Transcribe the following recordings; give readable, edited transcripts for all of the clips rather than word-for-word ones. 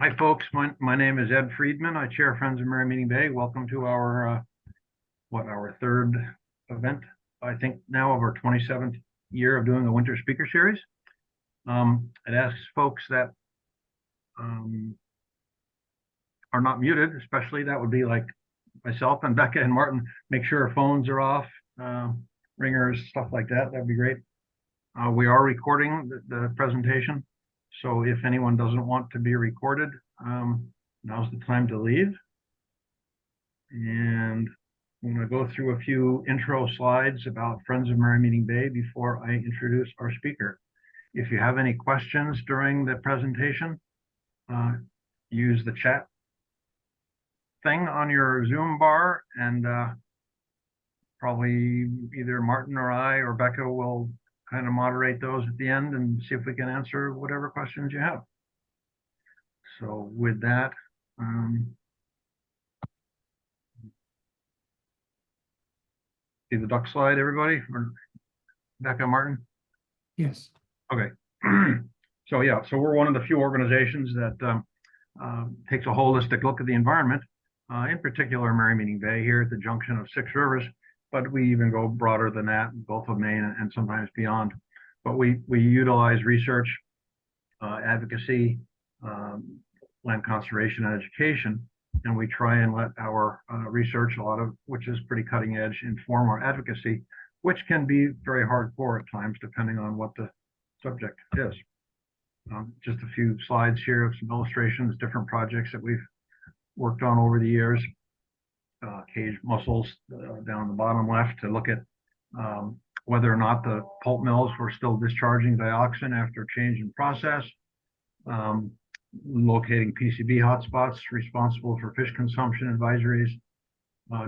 Hi, folks. My name is Ed Friedman. I chair Friends of Merry Meeting Bay. Welcome to our third event, I think now of our 27th year of doing a winter speaker series. It asks folks that are not muted, especially that would be like myself and Becca and Martin, make sure our phones are off, ringers, stuff like that. That'd be great. We are recording the presentation. So if anyone doesn't want to be recorded, now's the time to leave. And I'm going to go through a few intro slides about Friends of Merry Meeting Bay before I introduce our speaker. If you have any questions during the presentation, use the chat thing on your Zoom bar, and probably either Martin or I or Becca will kind of moderate those at the end and see if we can answer whatever questions you have. So with that, see the duck slide, everybody? Or Becca, Martin? Yes. Okay. So yeah, so we're one of the few organizations that takes a holistic look at the environment, in particular Merry Meeting Bay here at the junction of 6 rivers, but we even go broader than that, Gulf of Maine and sometimes beyond. But we utilize research, advocacy, land conservation and education, and we try and let our research, a lot of which is pretty cutting edge, inform our advocacy, which can be very hardcore at times depending on what the subject is. Just a few slides here of some illustrations, different projects that we've worked on over the years. Cage mussels down the bottom left to look at whether or not the pulp mills were still discharging dioxin after change in process. Locating PCB hotspots responsible for fish consumption advisories.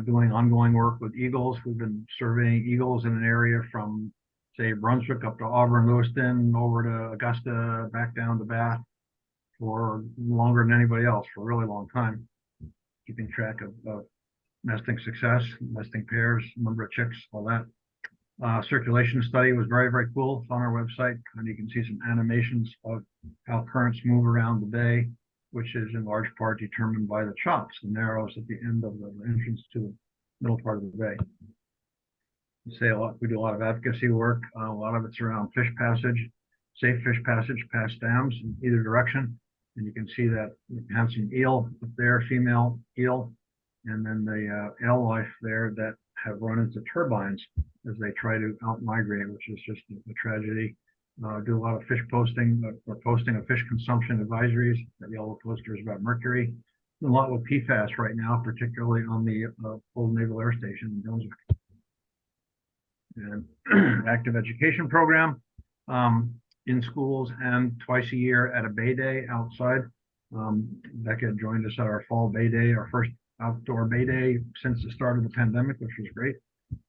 Doing ongoing work with eagles. We've been surveying eagles in an area from, say, Brunswick up to Auburn, Lewiston, over to Augusta, back down to Bath for longer than anybody else, for a really long time. Keeping track of nesting success, nesting pairs, number of chicks, all that. Circulation study was very, very cool. It's on our website, and you can see some animations of how currents move around the bay, which is in large part determined by the chops, the narrows at the end of the entrance to the middle part of the bay. We do a lot of advocacy work. A lot of it's around fish passage, safe fish passage past dams in either direction. And you can see that we have some eel up there, female eel, and then the alewife there that have run into turbines as they try to out-migrate, which is just a tragedy. Do a lot of fish posting, or posting of fish consumption advisories, that yellow posters about mercury. A lot with PFAS right now, particularly on the old Naval Air Station in Brunswick. And active education program in schools and twice a year at a Bay Day outside. Becca joined us at our fall Bay Day, our first outdoor Bay Day since the start of the pandemic, which was great.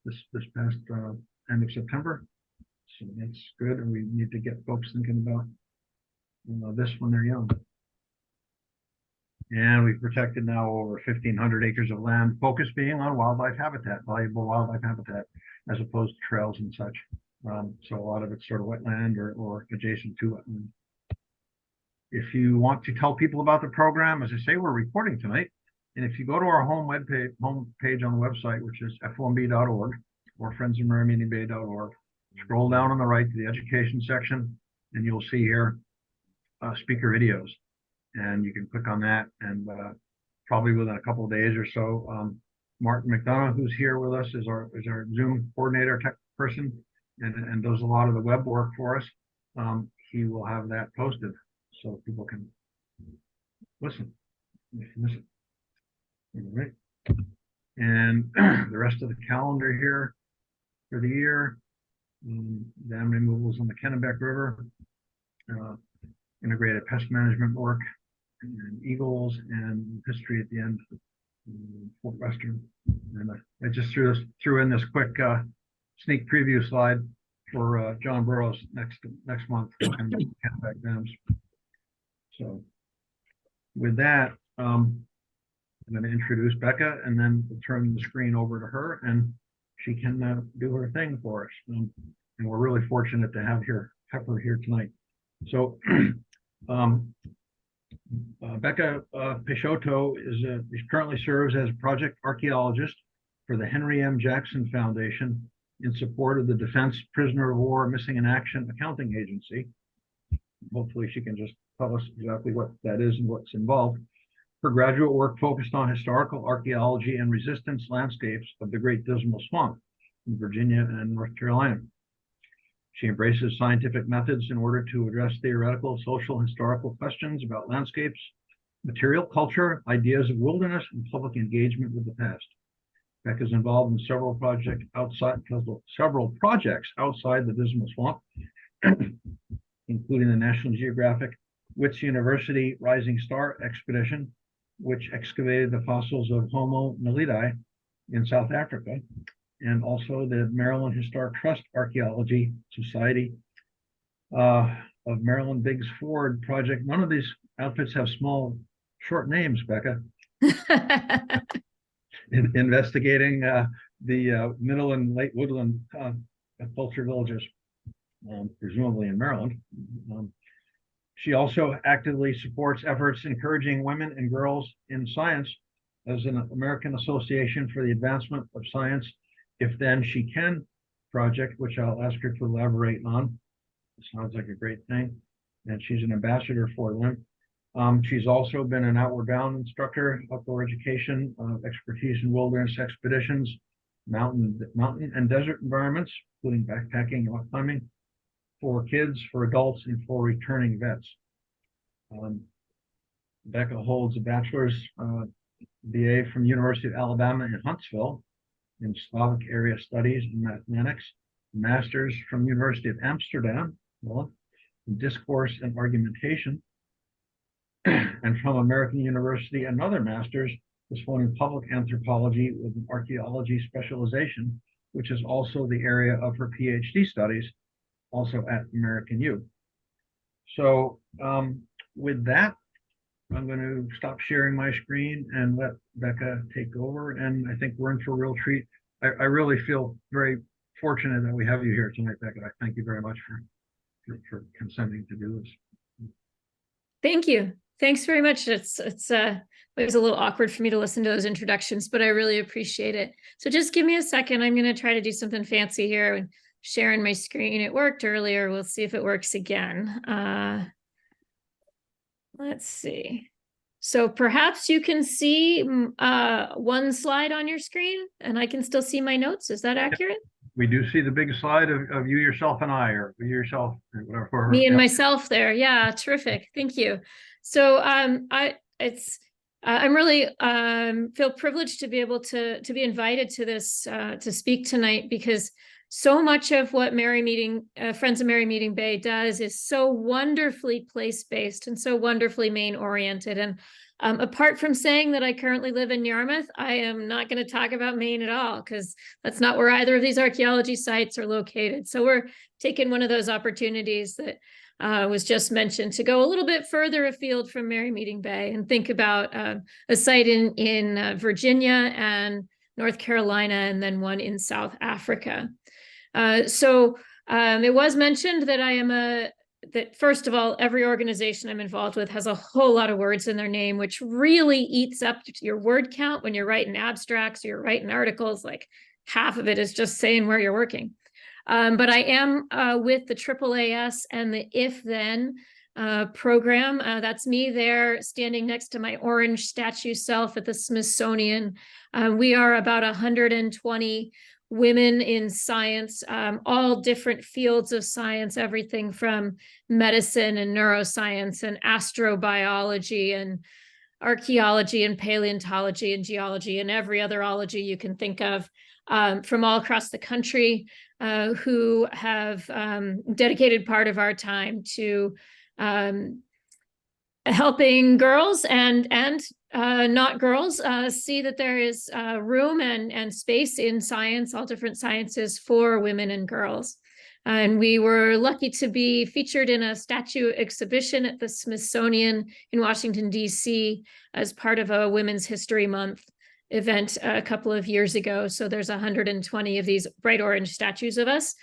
This past end of September. So that's good, and we need to get folks thinking about this when they're young. And we've protected now over 1,500 acres of land, focus being on wildlife habitat, valuable wildlife habitat, as opposed to trails and such. So a lot of it's sort of wetland or adjacent to wetland. If you want to tell people about the program, as I say, we're recording tonight. And if you go to our home page on the website, which is fomb.org or friendsofmerrymeetingbay.org, scroll down on the right to the education section, and you'll see here speaker videos. And you can click on that, and probably within a couple of days or so, Martin McDonough, who's here with us, is our Zoom coordinator, tech person, and does a lot of the web work for us. He will have that posted so people can listen if you miss it. All right. And the rest of the calendar here for the year, dam removals on the Kennebec River, integrated pest management work, and eagles, and history at the end, Fort Western. And I just threw in this quick sneak preview slide for John Burroughs next month, talking about Kennebec dams. So with that, I'm going to introduce Becca, and then we'll turn the screen over to her, and she can do her thing for us. And we're really fortunate to have her here tonight. So Becca Peixoto is currently serves as project archaeologist for the Henry M. Jackson Foundation in support of the Defense Prisoner of War Missing in Action Accounting Agency. Hopefully she can just tell us exactly what that is and what's involved. Her graduate work focused on historical archaeology and resistance landscapes of the Great Dismal Swamp in Virginia and North Carolina. She embraces scientific methods in order to address theoretical, social, historical questions about landscapes, material culture, ideas of wilderness, and public engagement with the past. Beck is involved in several projects outside the Dismal Swamp, including the National Geographic Wits University Rising Star Expedition, which excavated the fossils of Homo naledi in South Africa, and also the Maryland Historic Trust Archaeology Society of Maryland Biggs Ford project. None of these outfits have small, short names, Becca. Investigating the middle and late woodland culture villages, presumably in Maryland. She also actively supports efforts encouraging women and girls in science as an American Association for the Advancement of Science If Then She Can project, which I'll ask her to elaborate on. It sounds like a great thing. And she's an ambassador for them. She's also been an Outward Bound instructor, outdoor education, expertise in wilderness expeditions, mountain and desert environments, including backpacking and rock climbing, for kids, for adults, and for returning vets. Becca holds a bachelor's BA from University of Alabama in Huntsville in Slavic Area Studies and Mathematics, master's from University of Amsterdam, well, in Discourse and Argumentation, and from American University, another master's, this one in Public Anthropology with an archaeology specialization, which is also the area of her PhD studies, also at American U. So with that, I'm going to stop sharing my screen and let Becca take over. And I think we're in for a real treat. I really feel very fortunate that we have you here tonight, Becca. I thank you very much for consenting to do this. Thank you. Thanks very much. It was a little awkward for me to listen to those introductions, but I really appreciate it. So just give me a second. I'm going to try to do something fancy here and sharing my screen. It worked earlier. We'll see if it works again. Let's see. So perhaps you can see one slide on your screen and I can still see my notes. Is that accurate? We do see the big slide of you, yourself, and I, or you, yourself, or whatever. Me and myself there. Yeah, terrific. Thank you. So I'm really feel privileged to be able to be invited to this to speak tonight, because so much of what Friends of Merry Meeting Bay does is so wonderfully place-based and so wonderfully Maine-oriented. And apart from saying that I currently live in Yarmouth, I am not going to talk about Maine at all, because that's not where either of these archaeology sites are located. So we're taking one of those opportunities that was just mentioned to go a little bit further afield from Merry Meeting Bay and think about a site in Virginia and North Carolina, and then one in South Africa. So it was mentioned that that first of all, every organization I'm involved with has a whole lot of words in their name, which really eats up your word count when you're writing abstracts or you're writing articles. Like half of it is just saying where you're working. But I am with the AAAS and the If Then program. That's me there standing next to my orange statue self at the Smithsonian. We are about 120 women in science, all different fields of science, everything from medicine and neuroscience and astrobiology and archaeology and paleontology and geology and every other ology you can think of, from all across the country, who have dedicated part of our time to helping girls and not girls see that there is room and space in science, all different sciences, for women and girls. And we were lucky to be featured in a statue exhibition at the Smithsonian in Washington, D.C. as part of a Women's History Month event a couple of years ago. So there's 120 of these bright orange statues of us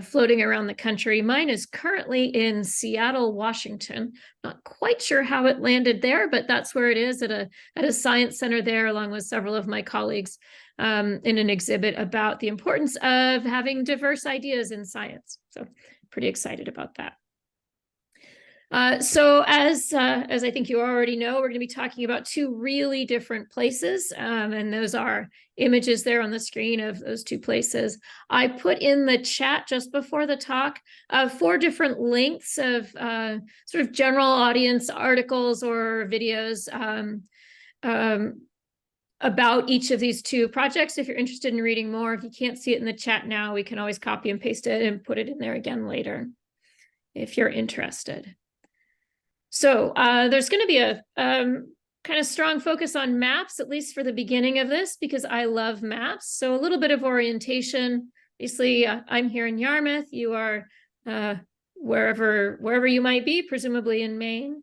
floating around the country. Mine is currently in Seattle, Washington. Not quite sure how it landed there, but that's where it is, at a science center there, along with several of my colleagues, in an exhibit about the importance of having diverse ideas in science. So pretty excited about that. So as I think you already know, we're going to be talking about two really different places, and those are images there on the screen of those two places. I put in the chat just before the talk 4 different links of sort of general audience articles or videos about each of these two projects. If you're interested in reading more, if you can't see it in the chat now, we can always copy and paste it and put it in there again later if you're interested. So there's going to be a kind of strong focus on maps, at least for the beginning of this, because I love maps. So a little bit of orientation. Obviously, I'm here in Yarmouth. You are wherever you might be, presumably in Maine.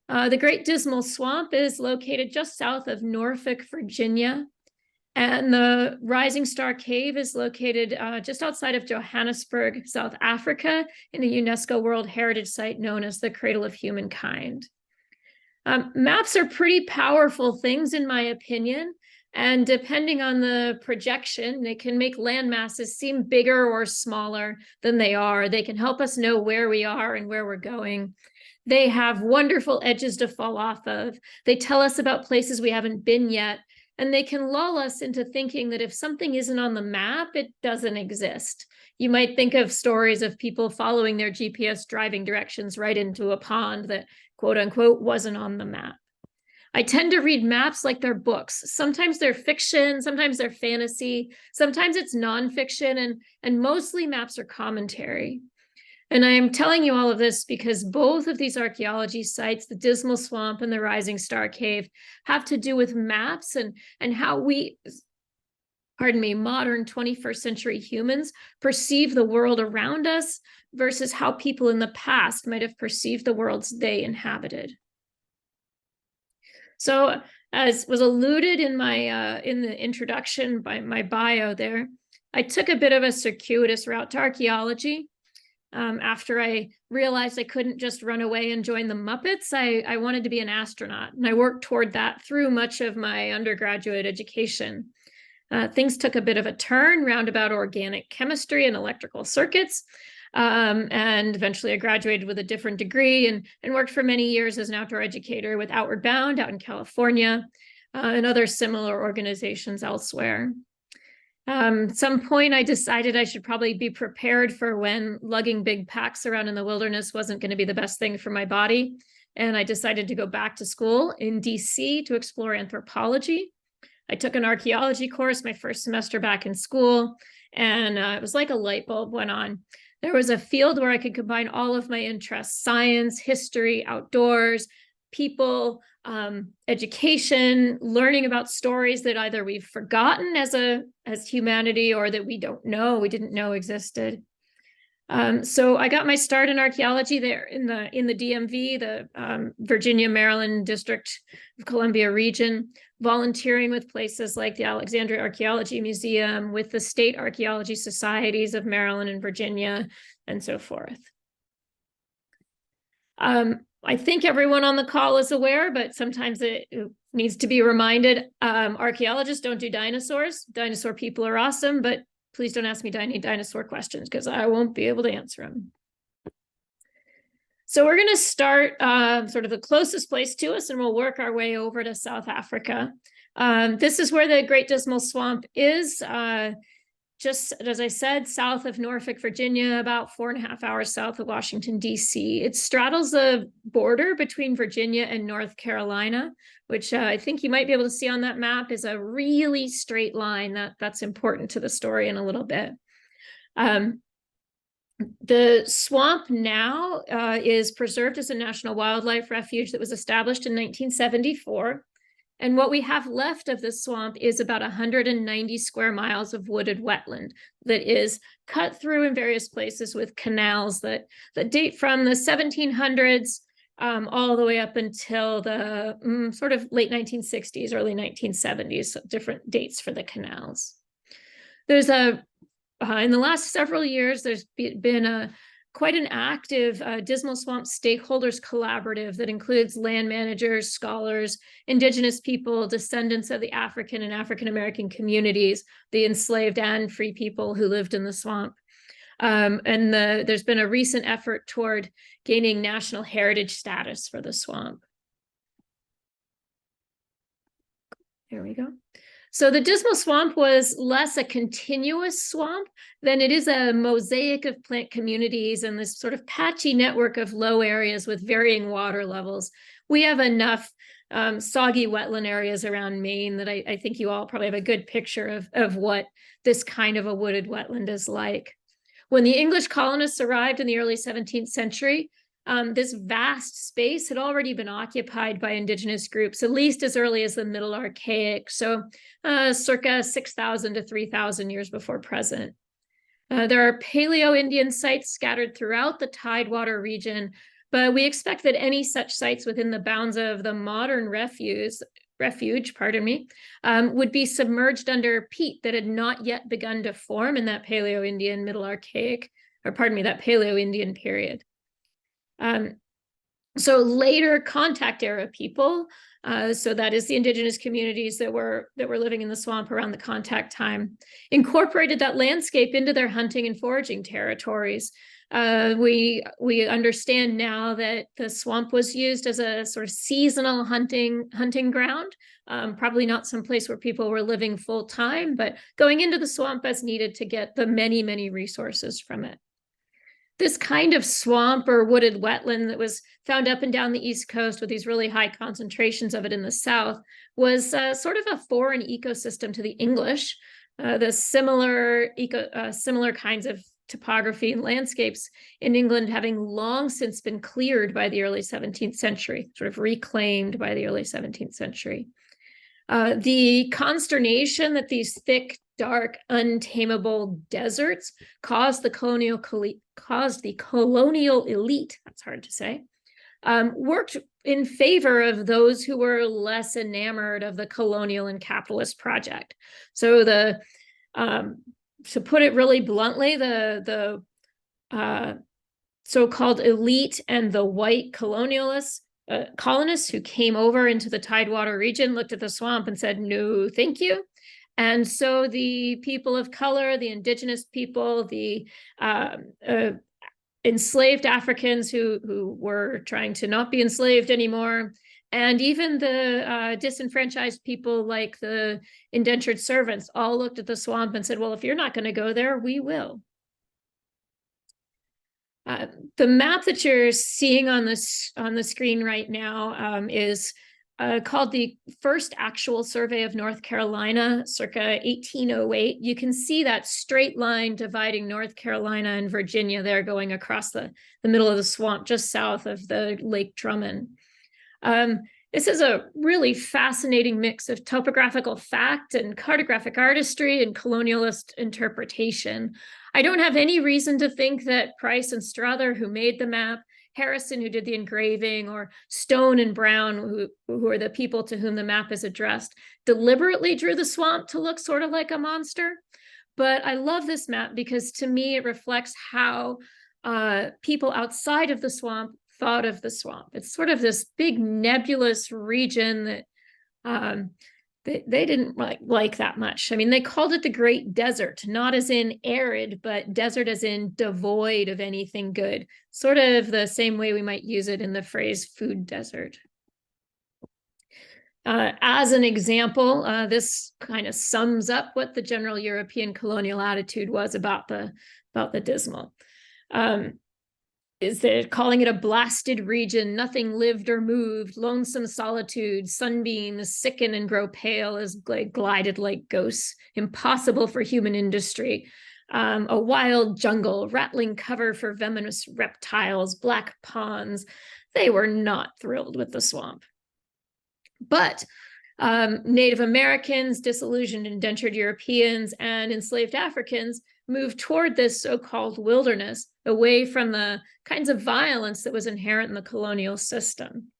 The Great Dismal Swamp is located just south of Norfolk, Virginia. And the Rising Star Cave is located just outside of Johannesburg, South Africa, in a UNESCO World Heritage Site known as the Cradle of Humankind. Maps are pretty powerful things, in my opinion, and depending on the projection, they can make land masses seem bigger or smaller than they are. They can help us know where we are and where we're going. They have wonderful edges to fall off of. They tell us about places we haven't been yet. And they can lull us into thinking that if something isn't on the map, it doesn't exist. You might think of stories of people following their GPS driving directions right into a pond that, quote unquote, wasn't on the map. I tend to read maps like they're books. Sometimes they're fiction, sometimes they're fantasy, sometimes it's nonfiction, and mostly maps are commentary. And I'm telling you all of this because both of these archaeology sites, the Dismal Swamp and the Rising Star Cave, have to do with maps and how we, modern 21st century humans perceive the world around us versus how people in the past might have perceived the worlds they inhabited. So, as was alluded in my in the introduction by my bio there, I took a bit of a circuitous route to archaeology. After I realized I couldn't just run away and join the Muppets, I wanted to be an astronaut, and I worked toward that through much of my undergraduate education. Things took a bit of a turn, roundabout organic chemistry and electrical circuits, and eventually I graduated with a different degree and worked for many years as an outdoor educator with Outward Bound out in California and other similar organizations elsewhere. At some point, I decided I should probably be prepared for when lugging big packs around in the wilderness wasn't going to be the best thing for my body. And I decided to go back to school in DC to explore anthropology. I took an archaeology course my first semester back in school, and it was like a light bulb went on. There was a field where I could combine all of my interests: science, history, outdoors, people, education, learning about stories that either we've forgotten as humanity or that we didn't know existed. So I got my start in archaeology there in the DMV, the Virginia, Maryland District of Columbia region, volunteering with places like the Alexandria Archaeology Museum, with the state archaeology societies of Maryland and Virginia, and so forth. I think everyone on the call is aware, but sometimes it needs to be reminded. Archaeologists don't do dinosaurs. Dinosaur people are awesome, but please don't ask me any dinosaur questions because I won't be able to answer them. So we're going to start sort of the closest place to us, and we'll work our way over to South Africa. This is where the Great Dismal Swamp is. Just as I said, south of Norfolk, Virginia, about 4.5 hours south of Washington, D.C. It straddles the border between Virginia and North Carolina, which I think you might be able to see on that map is a really straight line. That's important to the story in a little bit. The swamp now is preserved as a national wildlife refuge that was established in 1974. And what we have left of the swamp is about 190 square miles of wooded wetland that is cut through in various places with canals that date from the 1700s all the way up until the sort of late 1960s, early 1970s, so different dates for the canals. There's in the last several years, there's been quite an active Dismal Swamp stakeholders collaborative that includes land managers, scholars, Indigenous people, descendants of the African and African American communities, the enslaved and free people who lived in the swamp. There's been a recent effort toward gaining national heritage status for the swamp. There we go. So the Dismal Swamp was less a continuous swamp than it is a mosaic of plant communities and this sort of patchy network of low areas with varying water levels. We have enough soggy wetland areas around Maine that I think you all probably have a good picture of what this kind of a wooded wetland is like. When the English colonists arrived in the early 17th century, this vast space had already been occupied by Indigenous groups, at least as early as the Middle Archaic, so circa 6,000 to 3,000 years before present. There are Paleo-Indian sites scattered throughout the Tidewater region, but we expect that any such sites within the bounds of the modern refuge, would be submerged under peat that had not yet begun to form in that Paleo-Indian Middle Archaic, that Paleo-Indian period. So later contact era people, so that is the Indigenous communities that were living in the swamp around the contact time, incorporated that landscape into their hunting and foraging territories. We understand now that the swamp was used as a sort of seasonal hunting ground, probably not some place where people were living full time, but going into the swamp as needed to get the many, many resources from it. This kind of swamp or wooded wetland that was found up and down the East Coast with these really high concentrations of it in the South was sort of a foreign ecosystem to the English. The similar kinds of topography and landscapes in England having long since been cleared by the early 17th century, sort of reclaimed by the early 17th century. The consternation that these thick, dark, untamable deserts caused the colonial elite, that's hard to say, worked in favor of those who were less enamored of the colonial and capitalist project. So to put it really bluntly, the so-called elite and the white colonialists, colonists who came over into the Tidewater region looked at the swamp and said, no, thank you. And so the people of color, the Indigenous people, the enslaved Africans who were trying to not be enslaved anymore, and even the disenfranchised people like the indentured servants all looked at the swamp and said, well, if you're not going to go there, we will. The map that you're seeing on the screen right now is called the First Actual Survey of North Carolina, circa 1808. You can see that straight line dividing North Carolina and Virginia there going across the middle of the swamp just south of the Lake Drummond. This is a really fascinating mix of topographical fact and cartographic artistry and colonialist interpretation. I don't have any reason to think that Price and Strother, who made the map, Harrison, who did the engraving, or Stone and Brown, who are the people to whom the map is addressed, deliberately drew the swamp to look sort of like a monster. But I love this map because to me, it reflects how people outside of the swamp thought of the swamp. It's sort of this big nebulous region that they didn't like that much. I mean, they called it the Great Desert, not as in arid, but desert as in devoid of anything good. Sort of the same way we might use it in the phrase food desert. As an example, this kind of sums up what the general European colonial attitude was about the Dismal. Is they're calling it a blasted region, nothing lived or moved, lonesome solitude, sunbeams sicken and grow pale as glided like ghosts, impossible for human industry, a wild jungle, rattling cover for venomous reptiles, black ponds. They were not thrilled with the swamp. But Native Americans, disillusioned indentured Europeans, and enslaved Africans move toward this so-called wilderness, away from the kinds of violence that was inherent in the colonial system.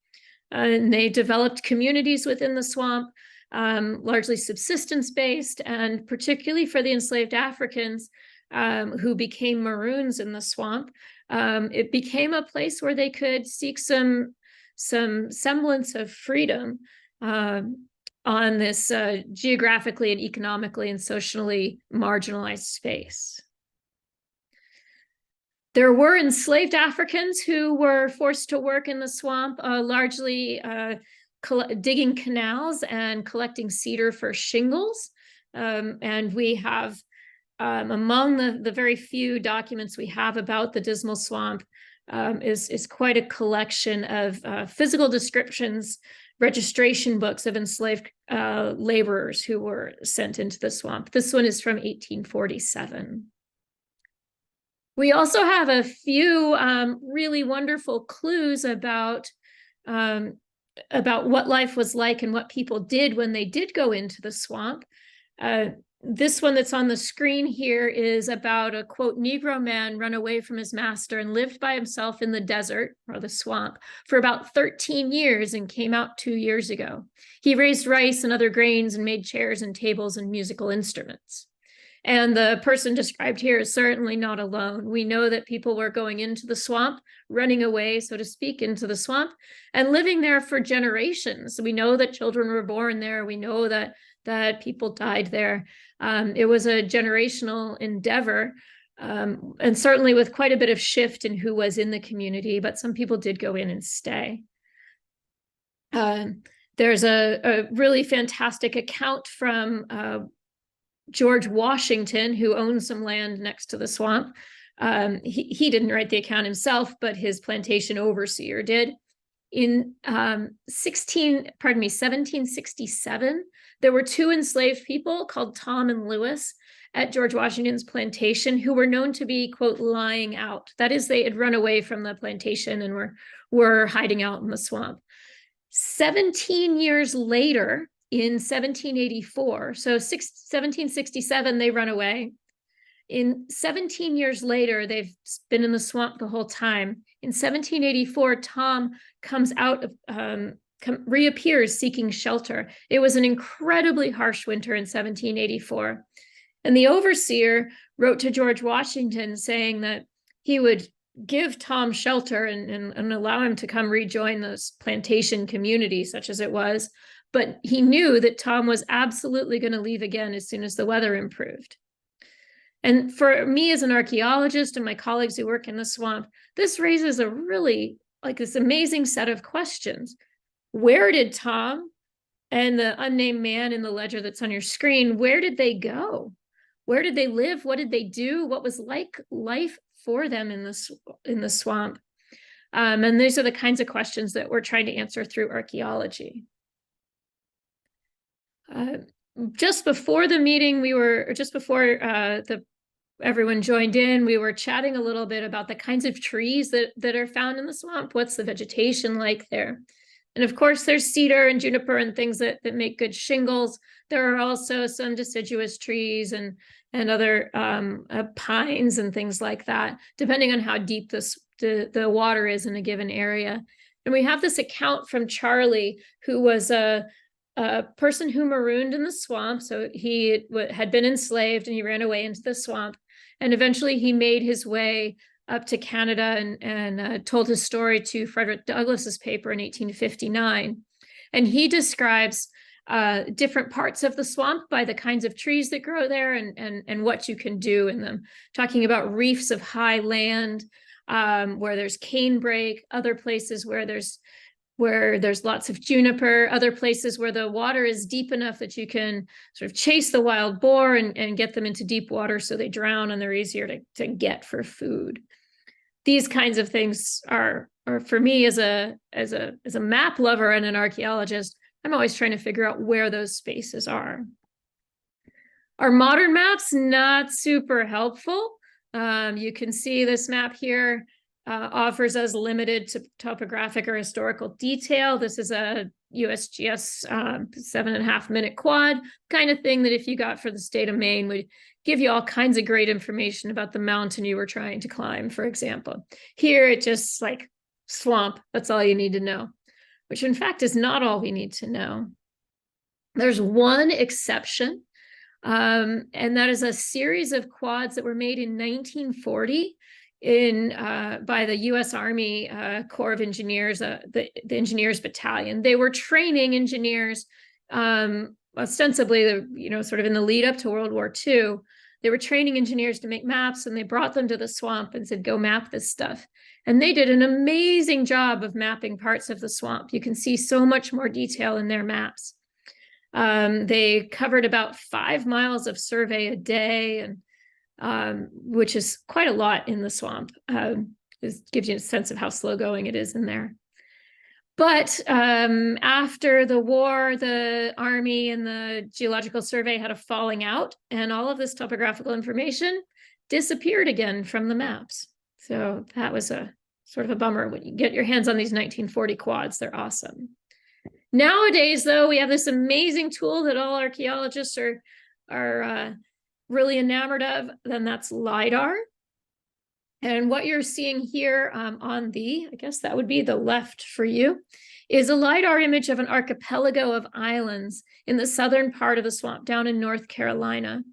And they developed communities within the swamp, largely subsistence-based, and particularly for the enslaved Africans who became maroons in the swamp, it became a place where they could seek some semblance of freedom on this geographically and economically and socially marginalized space. There were enslaved Africans who were forced to work in the swamp, largely digging canals and collecting cedar for shingles. And we have, among the very few documents we have about the Dismal Swamp, is quite a collection of physical descriptions, registration books of enslaved laborers who were sent into the swamp. This one is from 1847. We also have a few really wonderful clues about what life was like and what people did when they did go into the swamp. This one that's on the screen here is about a, quote, Negro man run away from his master and lived by himself in the desert, or the swamp, for about 13 years and came out 2 years ago. He raised rice and other grains and made chairs and tables and musical instruments. And the person described here is certainly not alone. We know that people were going into the swamp, running away, so to speak, into the swamp, and living there for generations. We know that children were born there. We know that people died there. It was a generational endeavor, and certainly with quite a bit of shift in who was in the community, but some people did go in and stay. There's a really fantastic account from George Washington, who owned some land next to the swamp. He didn't write the account himself, but his plantation overseer did. In 1767, there were two enslaved people called Tom and Lewis at George Washington's plantation who were known to be, quote, lying out. That is, they had run away from the plantation and were hiding out in the swamp. 17 years later, in 1784, so 1767, they run away. In 17 years later, they've been in the swamp the whole time. In 1784, Tom comes out of, reappears seeking shelter. It was an incredibly harsh winter in 1784. And the overseer wrote to George Washington saying that he would give Tom shelter and allow him to come rejoin this plantation community, such as it was. But he knew that Tom was absolutely going to leave again as soon as the weather improved. And for me as an archaeologist and my colleagues who work in the swamp, this raises a really, like, this amazing set of questions. Where did Tom and the unnamed man in the ledger that's on your screen, where did they go? Where did they live? What did they do? What was like life for them in the swamp? And these are the kinds of questions that we're trying to answer through archaeology. Just before the meeting, everyone joined in, we were chatting a little bit about the kinds of trees that are found in the swamp. What's the vegetation like there? And of course, there's cedar and juniper and things that make good shingles. There are also some deciduous trees and other pines and things like that, depending on how deep the water is in a given area. And we have this account from Charlie, who was a person who marooned in the swamp. So he had been enslaved and he ran away into the swamp. And eventually he made his way up to Canada and told his story to Frederick Douglass's paper in 1859. And he describes different parts of the swamp by the kinds of trees that grow there and what you can do in them, talking about reefs of high land where there's canebrake, other places where there's lots of juniper, other places where the water is deep enough that you can sort of chase the wild boar and get them into deep water so they drown and they're easier to get for food. These kinds of things are for me as a map lover and an archaeologist, I'm always trying to figure out where those spaces are. Our modern maps, not super helpful. You can see this map here offers us limited to topographic or historical detail. This is a USGS 7.5 minute quad, kind of thing that if you got for the state of Maine would give you all kinds of great information about the mountain you were trying to climb, for example. Here, it just like swamp, that's all you need to know, which in fact is not all we need to know. There's one exception, and that is a series of quads that were made in 1940 by the U.S. Army Corps of Engineers, the Engineers Battalion. They were training engineers, ostensibly, sort of in the lead up to World War II. They were training engineers to make maps, and they brought them to the swamp and said, go map this stuff. And they did an amazing job of mapping parts of the swamp. You can see so much more detail in their maps. They covered about 5 miles of survey a day, and which is quite a lot in the swamp. This gives you a sense of how slow going it is in there. But after the war, the Army and the Geological Survey had a falling out, and all of this topographical information disappeared again from the maps. So that was a sort of a bummer. When you get your hands on these 1940 quads, they're awesome. Nowadays, though, we have this amazing tool that all archaeologists are really enamored of, and that's LiDAR. And what you're seeing here on the, I guess that would be the left for you, is a LiDAR image of an archipelago of islands in the southern part of the swamp down in North Carolina.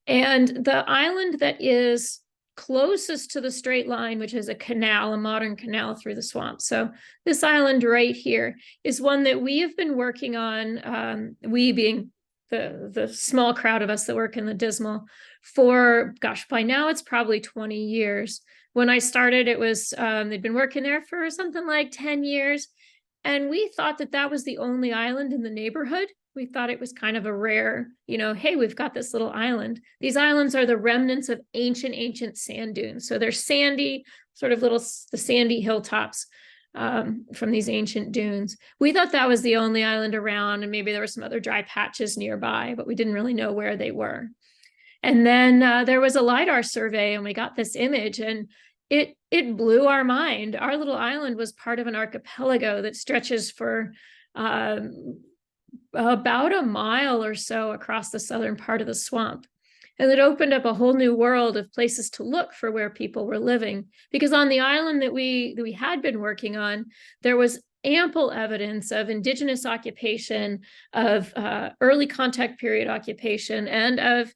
And the island that is closest to the straight line, which is a canal, a modern canal through the swamp. So this island right here is one that we have been working on, we being the small crowd of us that work in the Dismal, for, gosh, by now it's probably 20 years. When I started, it was, they'd been working there for something like 10 years. And we thought that that was the only island in the neighborhood. We thought it was kind of a rare, hey, we've got this little island. These islands are the remnants of ancient sand dunes. So they're sandy, sort of the sandy hilltops from these ancient dunes. We thought that was the only island around, and maybe there were some other dry patches nearby, but we didn't really know where they were. And then there was a LiDAR survey, and we got this image, and it blew our mind. Our little island was part of an archipelago that stretches for about a mile or so across the southern part of the swamp. And it opened up a whole new world of places to look for where people were living. Because on the island that we had been working on, there was ample evidence of indigenous occupation, of early contact period occupation, and of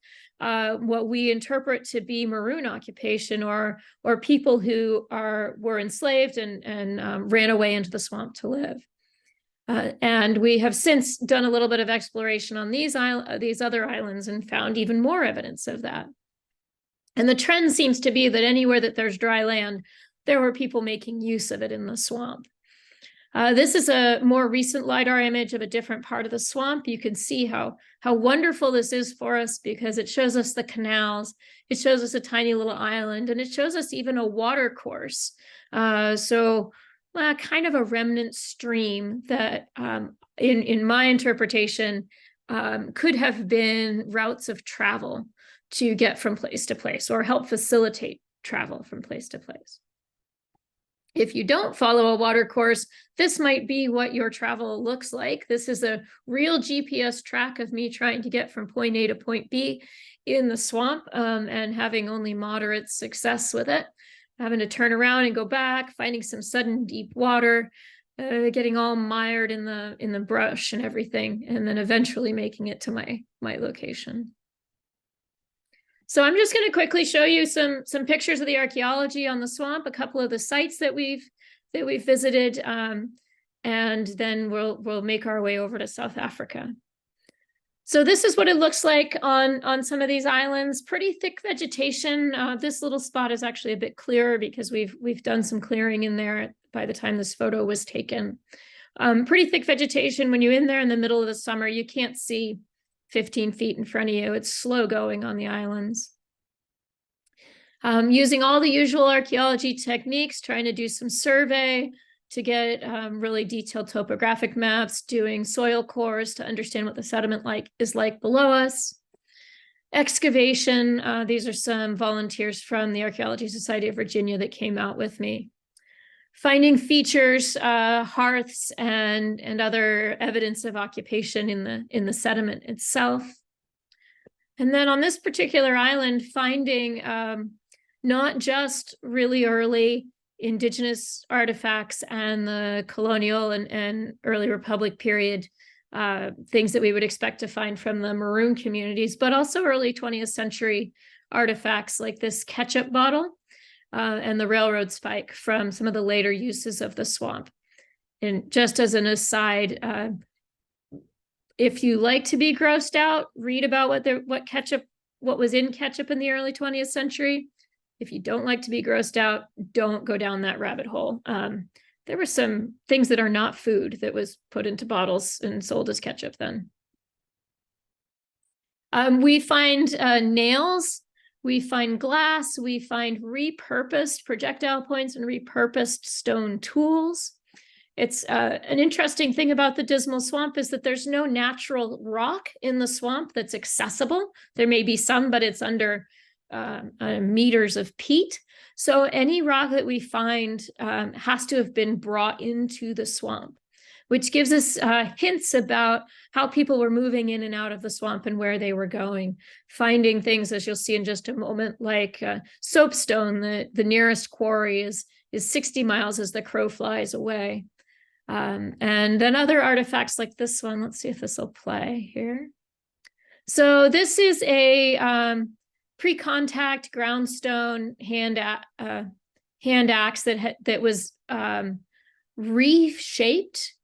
what we interpret to be maroon occupation, or people who were enslaved and ran away into the swamp to live. And we have since done a little bit of exploration on these other islands and found even more evidence of that. And the trend seems to be that anywhere that there's dry land, there were people making use of it in the swamp. This is a more recent LiDAR image of a different part of the swamp. You can see how wonderful this is for us, because it shows us the canals, it shows us a tiny little island, and it shows us even a water course. Kind of a remnant stream that, in my interpretation, could have been routes of travel to get from place to place, or help facilitate travel from place to place. If you don't follow a water course, this might be what your travel looks like. This is a real GPS track of me trying to get from point A to point B in the swamp, and having only moderate success with it. Having to turn around and go back, finding some sudden deep water, getting all mired in the brush and everything, and then eventually making it to my location. So I'm just going to quickly show you some pictures of the archaeology on the swamp, a couple of the sites that we've visited, and then we'll make our way over to South Africa. So this is what it looks like on some of these islands. Pretty thick vegetation. This little spot is actually a bit clearer because we've done some clearing in there by the time this photo was taken. Pretty thick vegetation. When you're in there in the middle of the summer, you can't see 15 feet in front of you. It's slow going on the islands. Using all the usual archaeology techniques, trying to do some survey to get really detailed topographic maps, doing soil cores to understand what the sediment is like below us. excavation. These are some volunteers from the Archaeology Society of Virginia that came out with me. Finding features, hearths, and other evidence of occupation in the sediment itself. And then on this particular island, finding not just really early indigenous artifacts and the colonial and early Republic period things that we would expect to find from the maroon communities, but also early 20th century artifacts like this ketchup bottle and the railroad spike from some of the later uses of the swamp. And just as an aside, if you like to be grossed out, read about what was in ketchup in the early 20th century. If you don't like to be grossed out, don't go down that rabbit hole. There were some things that are not food that was put into bottles and sold as ketchup then. We find nails, we find glass, we find repurposed projectile points and repurposed stone tools. It's an interesting thing about the Dismal Swamp is that there's no natural rock in the swamp that's accessible. There may be some, but it's under meters of peat. So any rock that we find has to have been brought into the swamp, which gives us hints about how people were moving in and out of the swamp and where they were going. Finding things, as you'll see in just a moment, like soapstone, the nearest quarry is 60 miles as the crow flies away. And then other artifacts like this one. Let's see if this will play here. So this is a pre-contact groundstone hand axe that was reshaped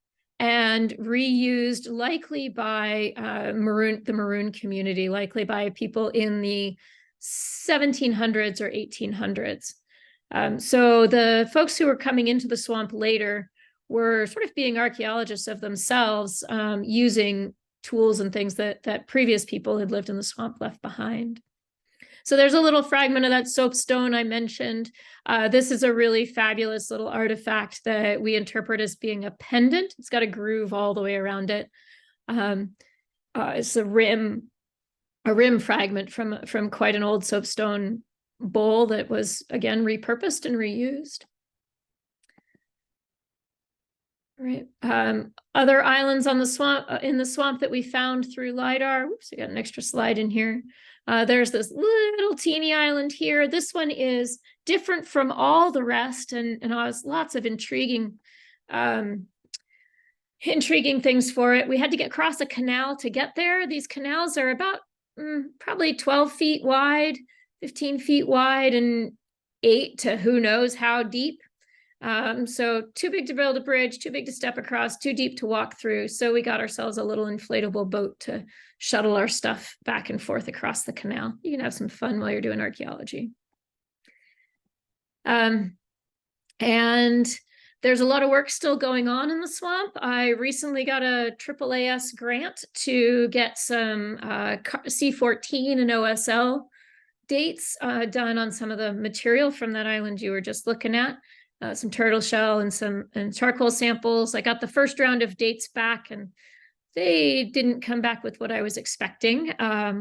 and reused, likely by the maroon community, likely by people in the 1700s or 1800s. So the folks who were coming into the swamp later were sort of being archaeologists of themselves, using tools and things that previous people had lived in the swamp left behind. So there's a little fragment of that soapstone I mentioned. This is a really fabulous little artifact that we interpret as being a pendant. It's got a groove all the way around it. It's a rim fragment from quite an old soapstone bowl that was, again, repurposed and reused. Right. Other islands on the swamp, in the swamp that we found through LiDAR. Oops, I got an extra slide in here. There's this little teeny island here. This one is different from all the rest and has lots of intriguing things for it. We had to get across a canal to get there. These canals are about probably 12 feet wide, 15 feet wide, and 8 to who knows how deep. So too big to build a bridge, too big to step across, too deep to walk through. So we got ourselves a little inflatable boat to shuttle our stuff back and forth across the canal. You can have some fun while you're doing archaeology. And there's a lot of work still going on in the swamp. I recently got a AAAS grant to get some C14 and OSL dates done on some of the material from that island you were just looking at. Some turtle shell and some charcoal samples. I got the first round of dates back and they didn't come back with what I was expecting.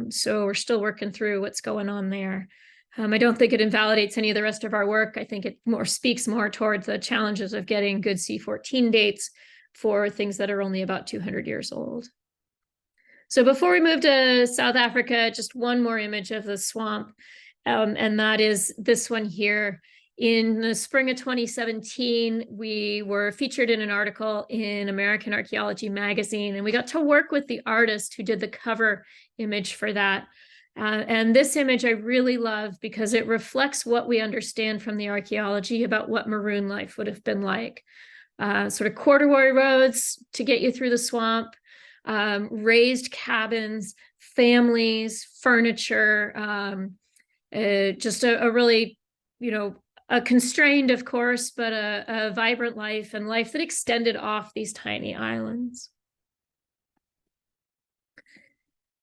So we're still working through what's going on there. I don't think it invalidates any of the rest of our work. I think it speaks more towards the challenges of getting good C14 dates for things that are only about 200 years old. So before we move to South Africa, just one more image of the swamp. And that is this one here. In the spring of 2017, we were featured in an article in American Archaeology magazine, and we got to work with the artist who did the cover image for that. And this image I really love because it reflects what we understand from the archaeology about what maroon life would have been like. Sort of corduroy roads to get you through the swamp, raised cabins, families, furniture, just a really, a constrained, of course, but a vibrant life and life that extended off these tiny islands.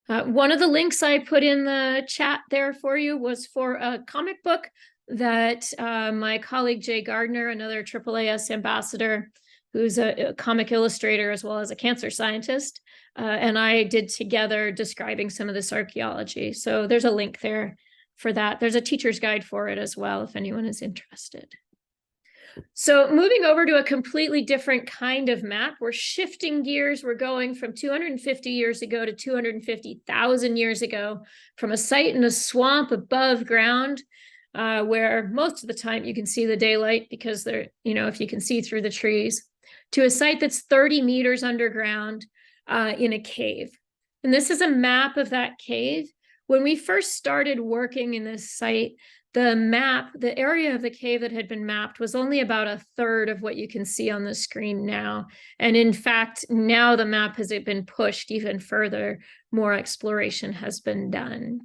One of the links I put in the chat there for you was for a comic book that my colleague Jay Gardner, another AAAS ambassador, who's a comic illustrator as well as a cancer scientist. And I did together describing some of this archaeology. So there's a link there for that. There's a teacher's guide for it as well, if anyone is interested. So moving over to a completely different kind of map, we're shifting gears. We're going from 250 years ago to 250,000 years ago, from a site in a swamp above ground, where most of the time you can see the daylight because they're, if you can see through the trees, to a site that's 30 meters underground in a cave. And this is a map of that cave. When we first started working in this site, the area of the cave that had been mapped was only about a third of what you can see on the screen now. And in fact, now the map has been pushed even further. More exploration has been done.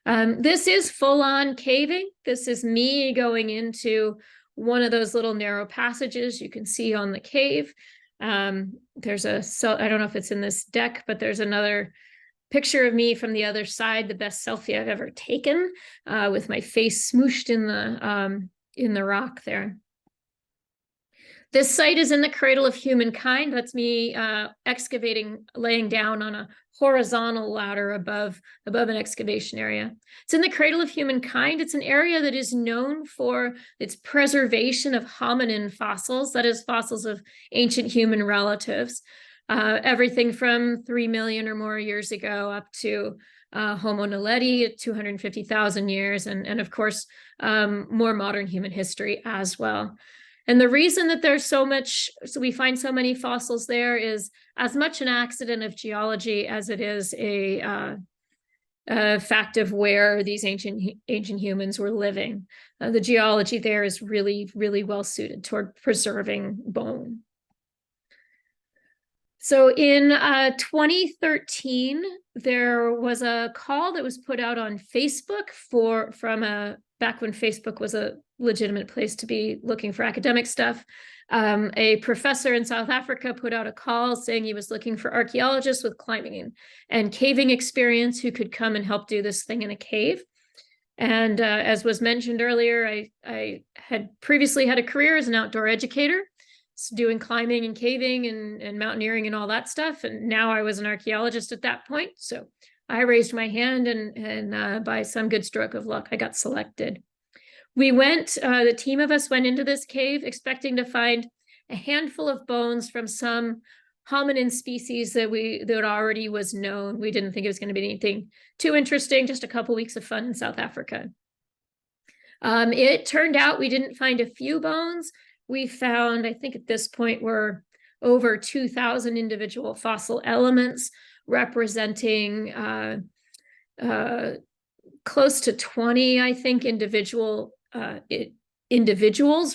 This is full-on caving. This is me going into one of those little narrow passages you can see on the cave. There's I don't know if it's in this deck, but there's another picture of me from the other side, the best selfie I've ever taken, with my face smooshed in the rock there. This site is in the cradle of humankind. That's me excavating, laying down on a horizontal ladder above an excavation area. It's in the cradle of humankind. It's an area that is known for its preservation of hominin fossils, that is, fossils of ancient human relatives. Everything from 3 million or more years ago up to Homo naledi at 250,000 years, and of course, more modern human history as well. And the reason that there's so we find so many fossils there is as much an accident of geology as it is a fact of where these ancient humans were living. The geology there is really, really well suited toward preserving bone. So in 2013, there was a call that was put out on Facebook back when Facebook was a legitimate place to be looking for academic stuff. A professor in South Africa put out a call saying he was looking for archaeologists with climbing and caving experience who could come and help do this thing in a cave. And as was mentioned earlier, I had previously had a career as an outdoor educator, doing climbing and caving and mountaineering and all that stuff. And now I was an archaeologist at that point. So I raised my hand and by some good stroke of luck, I got selected. We went, the team of us went into this cave expecting to find a handful of bones from some hominin species that already was known. We didn't think it was going to be anything too interesting, just a couple weeks of fun in South Africa. It turned out we didn't find a few bones. We found, I think at this point, we're over 2,000 individual fossil elements representing close to 20, I think, individuals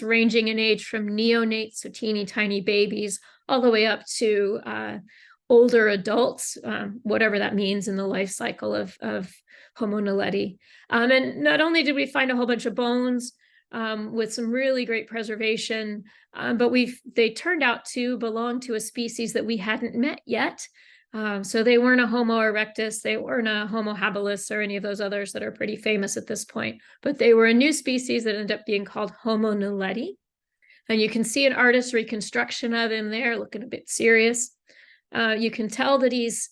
ranging in age from neonates, so teeny tiny babies, all the way up to older adults, whatever that means in the life cycle of Homo naledi. And not only did we find a whole bunch of bones, with some really great preservation, but they turned out to belong to a species that we hadn't met yet. So they weren't a Homo erectus, they weren't a Homo habilis or any of those others that are pretty famous at this point, but they were a new species that ended up being called Homo naledi. And you can see an artist's reconstruction of him there, looking a bit serious. You can tell that he's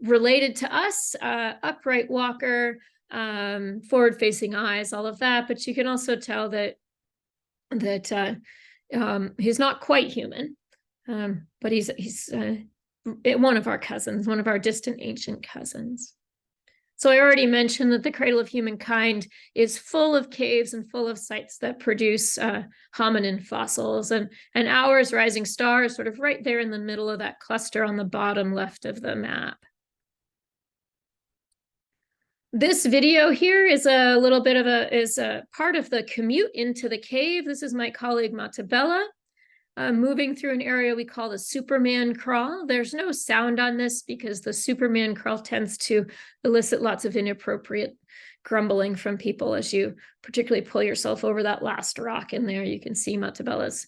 related to us, upright walker, forward-facing eyes, all of that, but you can also tell that he's not quite human, but he's one of our cousins, one of our distant ancient cousins. So I already mentioned that the cradle of humankind is full of caves and full of sites that produce hominin fossils, and ours, Rising Star, is sort of right there in the middle of that cluster on the bottom left of the map. This video here is a little bit of a part of the commute into the cave. This is my colleague Matabella moving through an area we call the Superman crawl. There's no sound on this because the Superman crawl tends to elicit lots of inappropriate grumbling from people as you particularly pull yourself over that last rock in there. You can see Matabella's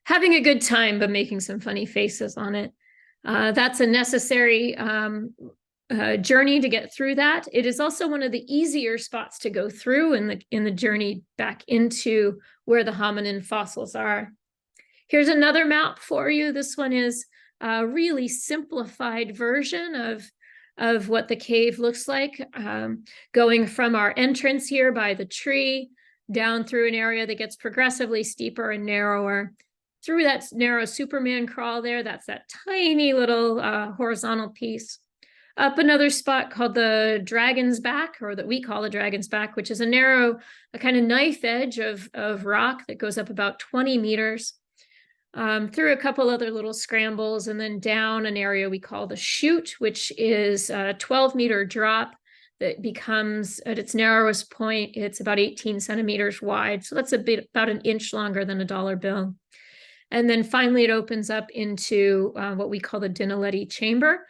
having a good time, but making some funny faces on it. That's a necessary journey to get through that. It is also one of the easier spots to go through in the journey back into where the hominin fossils are. Here's another map for you. This one is a really simplified version of what the cave looks like, going from our entrance here by the tree down through an area that gets progressively steeper and narrower. Through that narrow Superman crawl there, that's that tiny little horizontal piece. Up another spot called the Dragon's Back, or that we call the Dragon's Back, which is a narrow, a kind of knife edge of rock that goes up about 20 meters. Through a couple other little scrambles, and then down an area we call the chute, which is a 12-meter drop that becomes, at its narrowest point, it's about 18 centimeters wide. So that's about an inch longer than a dollar bill. And then finally, it opens up into what we call the Dinaledi Chamber,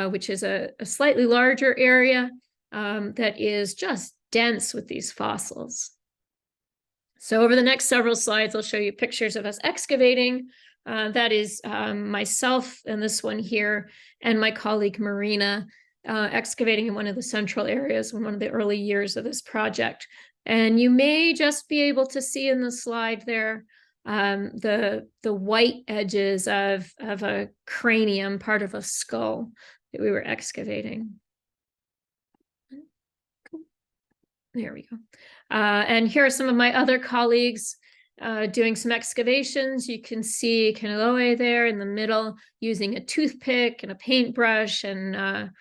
which is a slightly larger area that is just dense with these fossils. So over the next several slides, I'll show you pictures of us excavating. That is myself and this one here, and my colleague Marina, excavating in one of the central areas in one of the early years of this project. And you may just be able to see in the slide there the white edges of a cranium, part of a skull that we were excavating. There we go. And here are some of my other colleagues doing some excavations. You can see Kaniloe there in the middle, using a toothpick and a paintbrush and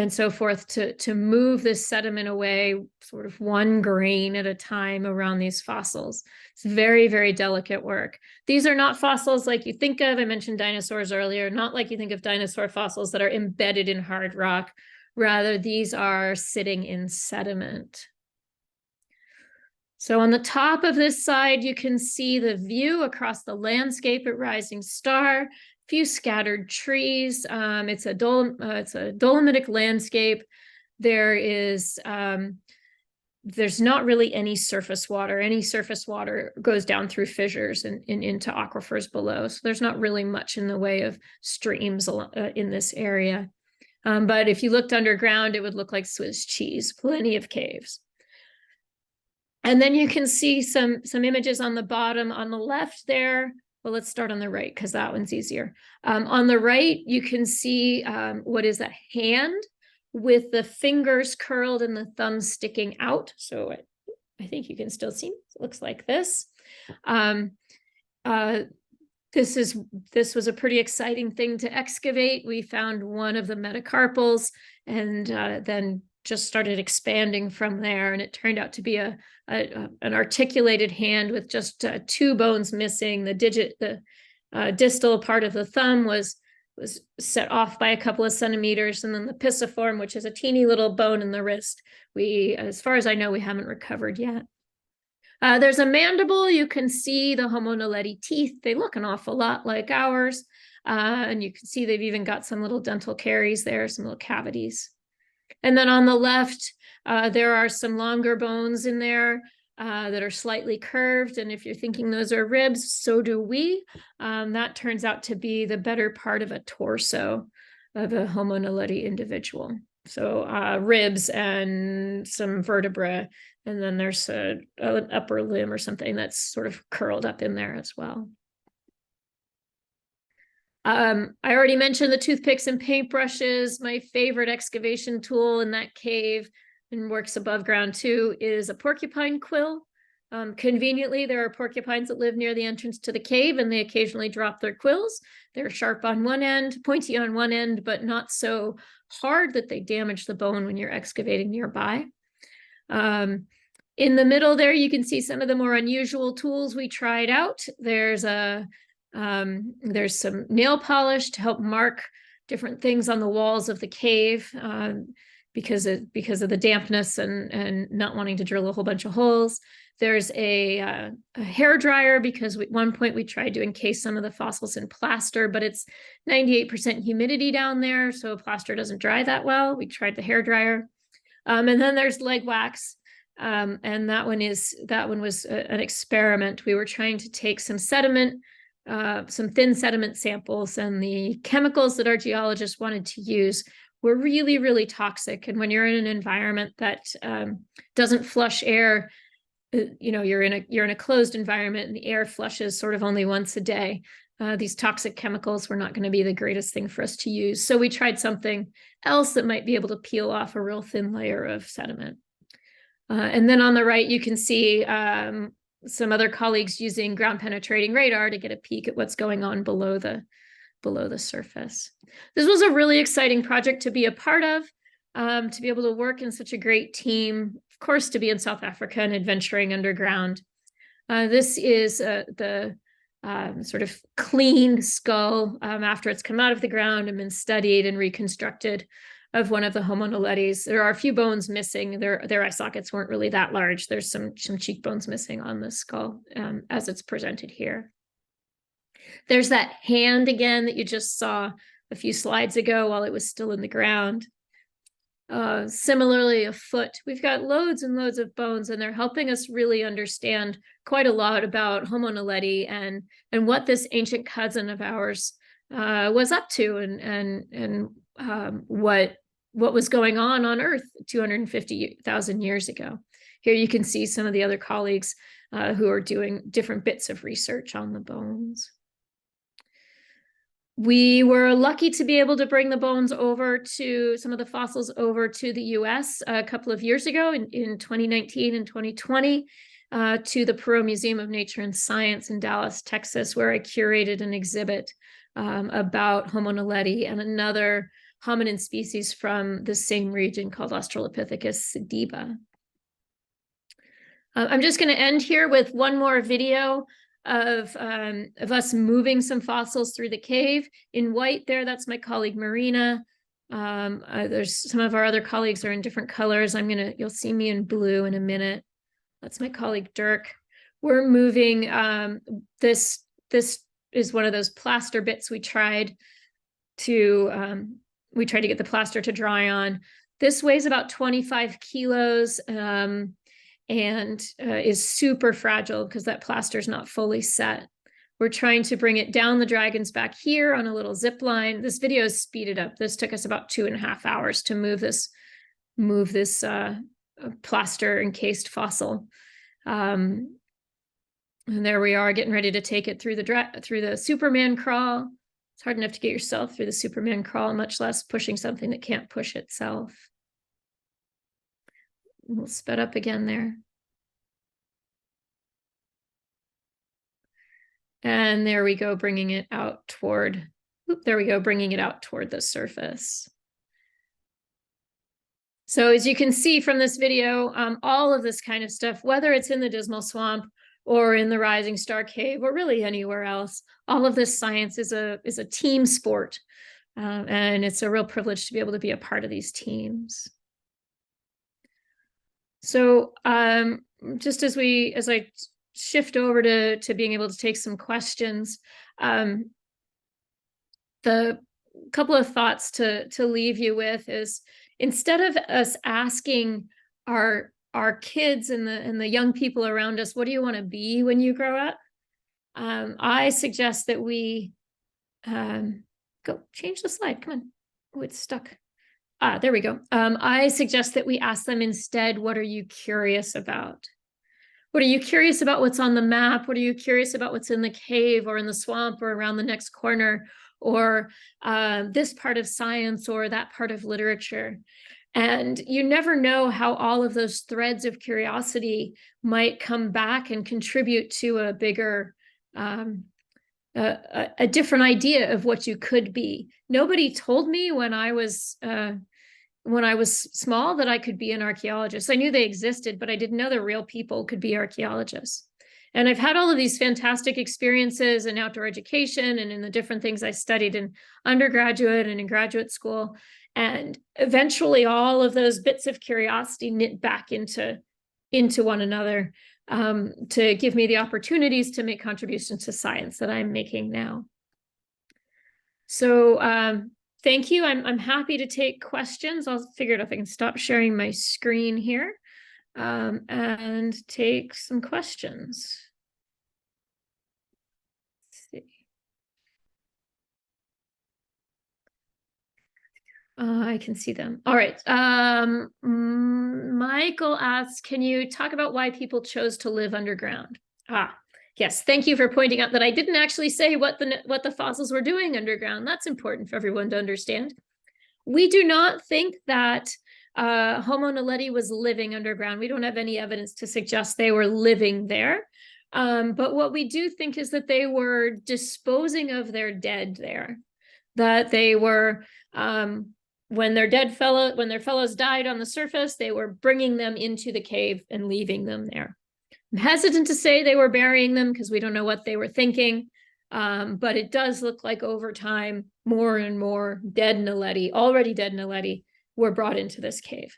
so forth to move this sediment away, sort of one grain at a time around these fossils. It's very, very delicate work. These are not fossils like you think of. I mentioned dinosaurs earlier, not like you think of dinosaur fossils that are embedded in hard rock. Rather, these are sitting in sediment. So on the top of this side, you can see the view across the landscape at Rising Star. Few scattered trees. It's a dolomitic landscape. There's not really any surface water. Any surface water goes down through fissures and into aquifers below. So there's not really much in the way of streams in this area. But if you looked underground, it would look like Swiss cheese. Plenty of caves. And then you can see some images on the bottom. On the left there. Well, let's start on the right because that one's easier. On the right, you can see what is a hand with the fingers curled and the thumb sticking out. So I think you can still see. It looks like this. This was a pretty exciting thing to excavate. We found one of the metacarpals and then just started expanding from there. And it turned out to be an articulated hand with just two bones missing. The distal part of the thumb was set off by a couple of centimeters. And then the pisiform, which is a teeny little bone in the wrist, as far as I know, we haven't recovered yet. There's a mandible. You can see the Homo naledi teeth. They look an awful lot like ours. And you can see they've even got some little dental caries there, some little cavities. And then on the left, there are some longer bones in there that are slightly curved. And if you're thinking those are ribs, so do we. That turns out to be the better part of a torso of a Homo naledi individual. So ribs and some vertebra. And then there's an upper limb or something that's sort of curled up in there as well. I already mentioned the toothpicks and paintbrushes. My favorite excavation tool in that cave, and works above ground too, is a porcupine quill. Conveniently, there are porcupines that live near the entrance to the cave, and they occasionally drop their quills. They're sharp on one end, pointy on one end, but not so hard that they damage the bone when you're excavating nearby. In the middle there, you can see some of the more unusual tools we tried out. There's some nail polish to help mark different things on the walls of the cave because of the dampness and not wanting to drill a whole bunch of holes. There's a hair dryer because at one point we tried to encase some of the fossils in plaster, but it's 98% humidity down there, so plaster doesn't dry that well. We tried the hair dryer. And then there's leg wax. And that one was an experiment. We were trying to take some sediment, some thin sediment samples, and the chemicals that our geologists wanted to use were really, really toxic. And when you're in an environment that doesn't flush air, you're in a closed environment and the air flushes sort of only once a day. These toxic chemicals were not going to be the greatest thing for us to use. So we tried something else that might be able to peel off a real thin layer of sediment. And then on the right, you can see some other colleagues using ground penetrating radar to get a peek at what's going on below the surface. This was a really exciting project to be a part of, to be able to work in such a great team, of course, to be in South Africa and adventuring underground. This is the sort of cleaned skull after it's come out of the ground and been studied and reconstructed of one of the Homo naledi's. There are a few bones missing. Their eye sockets weren't really that large. There's some cheekbones missing on the skull as it's presented here. There's that hand again that you just saw a few slides ago while it was still in the ground. Similarly, a foot. We've got loads and loads of bones, and they're helping us really understand quite a lot about Homo naledi and what this ancient cousin of ours was up to, and what was going on Earth 250,000 years ago. Here you can see some of the other colleagues who are doing different bits of research on the bones. We were lucky to be able to bring the bones over to some of the fossils over to the US a couple of years ago in 2019 and 2020 to the Perot Museum of Nature and Science in Dallas, Texas, where I curated an exhibit about Homo naledi and another hominin species from the same region called Australopithecus sediba. I'm just going to end here with one more video of us moving some fossils through the cave. In white there, that's my colleague Marina. There's some of our other colleagues are in different colors. You'll see me in blue in a minute. That's my colleague Dirk. We're moving, this is one of those plaster bits we tried to get the plaster to dry on. This weighs about 25 kilos. And is super fragile because that plaster is not fully set. We're trying to bring it down the dragon's back here on a little zip line. This video is speeded up. This took us about 2.5 hours to move this plaster encased fossil. And there we are getting ready to take it through the Superman crawl. It's hard enough to get yourself through the Superman crawl, much less pushing something that can't push itself. We'll sped up again there. And there we go, bringing it out toward the surface. So as you can see from this video, all of this kind of stuff, whether it's in the Dismal Swamp or in the Rising Star Cave or really anywhere else, all of this science is a team sport. And it's a real privilege to be able to be a part of these teams. So just as I shift over to being able to take some questions, the couple of thoughts to leave you with is, instead of us asking our kids and the young people around us, what do you want to be when you grow up? I suggest that we go change the slide. Come on. Oh, it's stuck. There we go. I suggest that we ask them instead, what are you curious about? What are you curious about what's on the map? What are you curious about what's in the cave or in the swamp or around the next corner, or this part of science or that part of literature? And you never know how all of those threads of curiosity might come back and contribute to a bigger, a different idea of what you could be. Nobody told me when I was small that I could be an archaeologist. I knew they existed, but I didn't know that real people could be archaeologists. And I've had all of these fantastic experiences in outdoor education and in the different things I studied in undergraduate and in graduate school. And eventually all of those bits of curiosity knit back into one another to give me the opportunities to make contributions to science that I'm making now. So thank you. I'm happy to take questions. I'll figure out if I can stop sharing my screen here and take some questions. Let's see. I can see them. All right. Michael asks, can you talk about why people chose to live underground? Yes. Thank you for pointing out that I didn't actually say what the fossils were doing underground. That's important for everyone to understand. We do not think that Homo naledi was living underground. We don't have any evidence to suggest they were living there. But what we do think is that they were disposing of their dead there, that they were when their fellows died on the surface, they were bringing them into the cave and leaving them there. I'm hesitant to say they were burying them because we don't know what they were thinking, but it does look like over time, more and more already dead Naledi, were brought into this cave.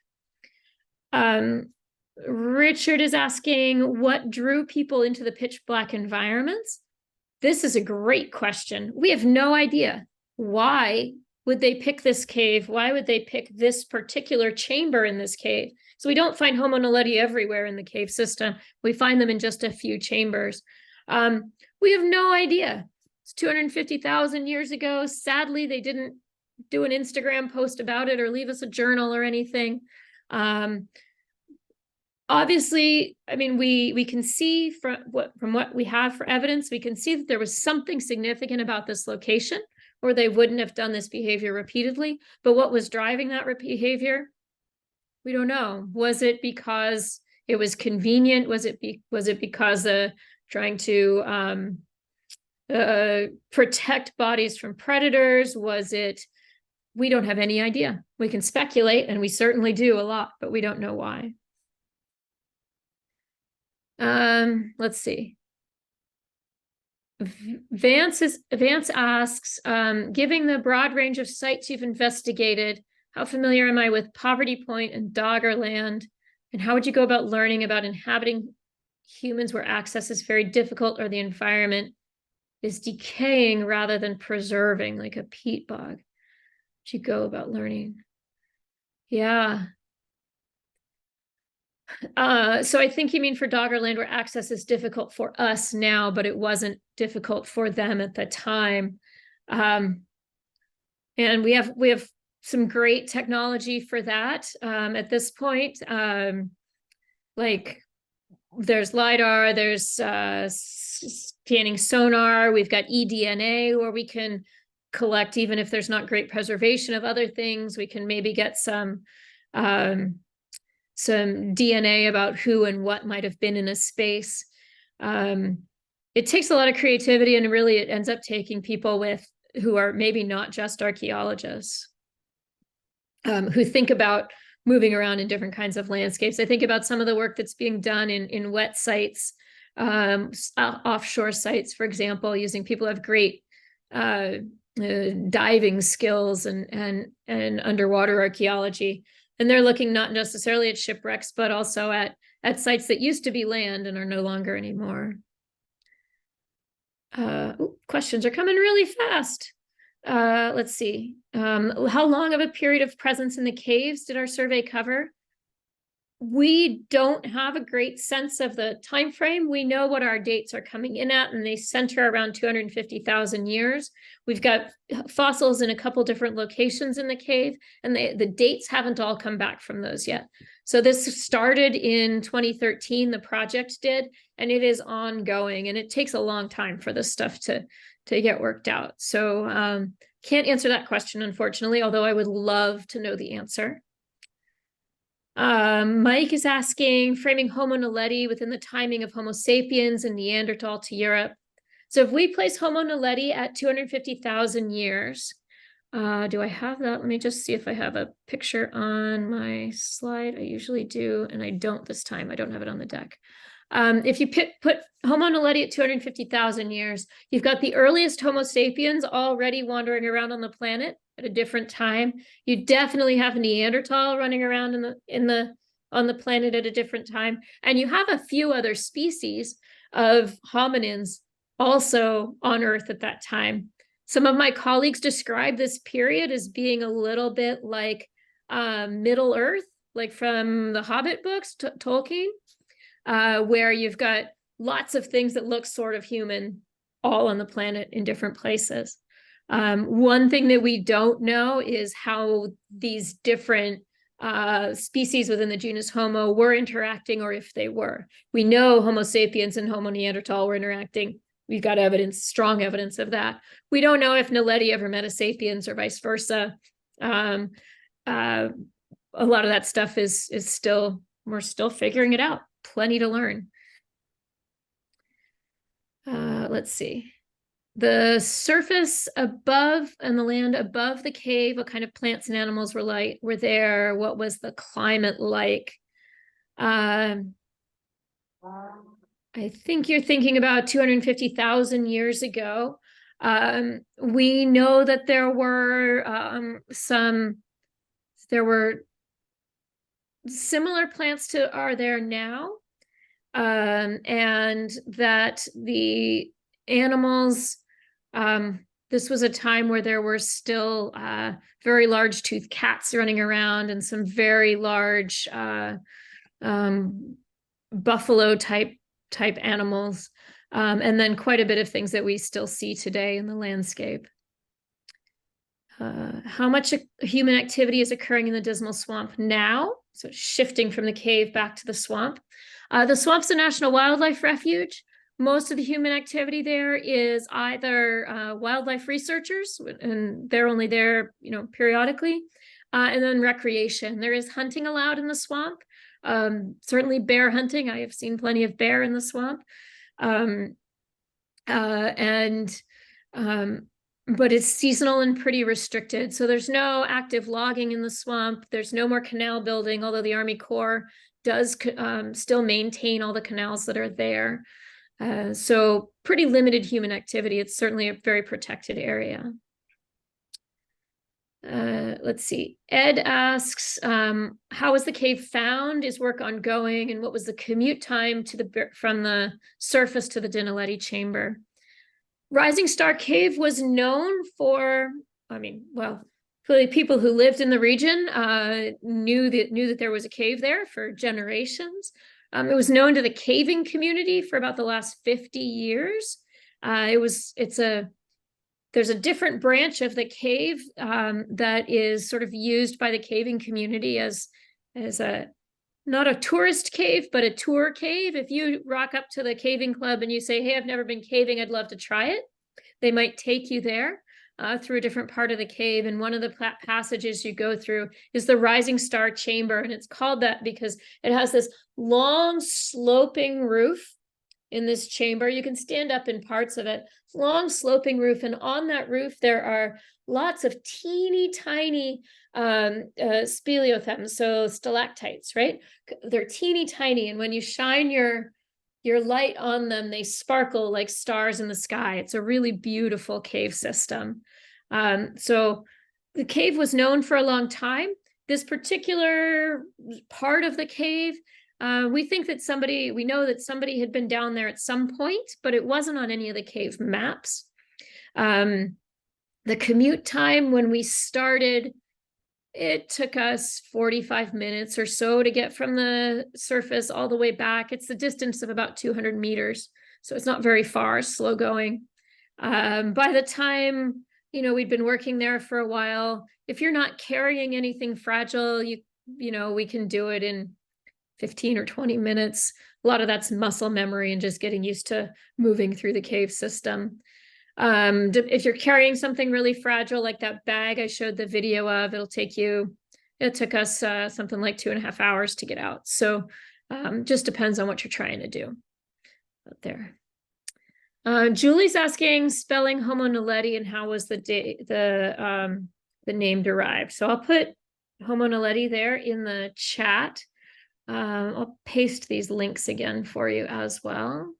Richard is asking, what drew people into the pitch black environments? This is a great question. We have no idea. Why would they pick this cave? Why would they pick this particular chamber in this cave? So we don't find Homo naledi everywhere in the cave system. We find them in just a few chambers. We have no idea. It's 250,000 years ago. Sadly, they didn't do an Instagram post about it or leave us a journal or anything. Obviously, I mean, we can see from what we have for evidence, we can see that there was something significant about this location, or they wouldn't have done this behavior repeatedly. But what was driving that behavior? We don't know. Was it because it was convenient? Was it because trying to protect bodies from predators? We don't have any idea. We can speculate, and we certainly do a lot, but we don't know why. Let's see. Vance asks, given the broad range of sites you've investigated, how familiar am I with Poverty Point and Doggerland? And how would you go about learning about inhabiting humans where access is very difficult or the environment is decaying rather than preserving, like a peat bog? How'd you go about learning? Yeah. So I think you mean for Doggerland where access is difficult for us now, but it wasn't difficult for them at the time. And we have some great technology for that at this point. Like there's LiDAR, there's scanning sonar, we've got eDNA where we can collect, even if there's not great preservation of other things, we can maybe get some DNA about who and what might have been in a space. It takes a lot of creativity, and really it ends up taking people who are maybe not just archaeologists, who think about moving around in different kinds of landscapes. I think about some of the work that's being done in wet sites, offshore sites, for example, using people who have great diving skills and underwater archaeology. And they're looking not necessarily at shipwrecks, but also at sites that used to be land and are no longer anymore. Questions are coming really fast. Let's see. How long of a period of presence in the caves did our survey cover? We don't have a great sense of the time frame. We know what our dates are coming in at, and they center around 250,000 years. We've got fossils in a couple different locations in the cave, and the dates haven't all come back from those yet. So this started in 2013, the project did, and it is ongoing, and it takes a long time for this stuff to get worked out. So can't answer that question, unfortunately, although I would love to know the answer. Mike is asking, framing Homo naledi within the timing of Homo sapiens and Neanderthal to Europe. So if we place Homo naledi at 250,000 years, do I have that? Let me just see if I have a picture on my slide. I usually do, and I don't this time. I don't have it on the deck. If you put Homo naledi at 250,000 years, you've got the earliest Homo sapiens already wandering around on the planet at a different time. You definitely have Neanderthal running around on the planet at a different time, and you have a few other species of hominins also on Earth at that time. Some of my colleagues describe this period as being a little bit like Middle Earth, like from the Hobbit books, Tolkien, where you've got lots of things that look sort of human all on the planet in different places. One thing that we don't know is how these different species within the genus Homo were interacting, or if they were. We know Homo sapiens and Homo neanderthal were interacting. We've got evidence, strong evidence of that. We don't know if Naledi ever met a sapiens or vice versa. A lot of that stuff is still, we're still figuring it out. Plenty to learn. Let's see. The surface above and the land above the cave, what kind of plants and animals were there? What was the climate like? I think you're thinking about 250,000 years ago. We know that there were similar plants to are there now, and that the animals, this was a time where there were still very large toothed cats running around and some very large buffalo type animals, and then quite a bit of things that we still see today in the landscape. How much human activity is occurring in the Dismal Swamp now? So shifting from the cave back to the swamp. The swamp's a national wildlife refuge. Most of the human activity there is either wildlife researchers, and they're only there, periodically, and then recreation. There is hunting allowed in the swamp. Certainly bear hunting. I have seen plenty of bear in the swamp. But it's seasonal and pretty restricted. So there's no active logging in the swamp. There's no more canal building, although the Army Corps does still maintain all the canals that are there. So pretty limited human activity. It's certainly a very protected area. Let's see. Ed asks, how was the cave found? Is work ongoing? And what was the commute time from the surface to the Dinaledi chamber? Rising Star Cave was known for, clearly people who lived in the region knew that there was a cave there for generations. It was known to the caving community for about the last 50 years. There's a different branch of the cave that is sort of used by the caving community as not a tourist cave, but a tour cave. If you rock up to the caving club and you say, hey, I've never been caving, I'd love to try it, they might take you there through a different part of the cave. And one of the passages you go through is the Rising Star Chamber. And it's called that because it has this long sloping roof in this chamber. You can stand up in parts of it, long sloping roof. And on that roof, there are lots of teeny tiny speleothems, so stalactites, right? They're teeny tiny. And when you shine your light on them, they sparkle like stars in the sky. It's a really beautiful cave system. So the cave was known for a long time. This particular part of the cave, we know that somebody had been down there at some point, but it wasn't on any of the cave maps. The commute time when we started, it took us 45 minutes or so to get from the surface all the way back. It's the distance of about 200 meters. So it's not very far, slow going. By the time, we'd been working there for a while, if you're not carrying anything fragile, we can do it in 15 or 20 minutes. A lot of that's muscle memory and just getting used to moving through the cave system. If you're carrying something really fragile, like that bag I showed the video of, it took us something like 2.5 hours to get out. So just depends on what you're trying to do out there. Julie's asking spelling Homo naledi and how was the name derived. So I'll put Homo naledi there in the chat. I'll paste these links again for you as well.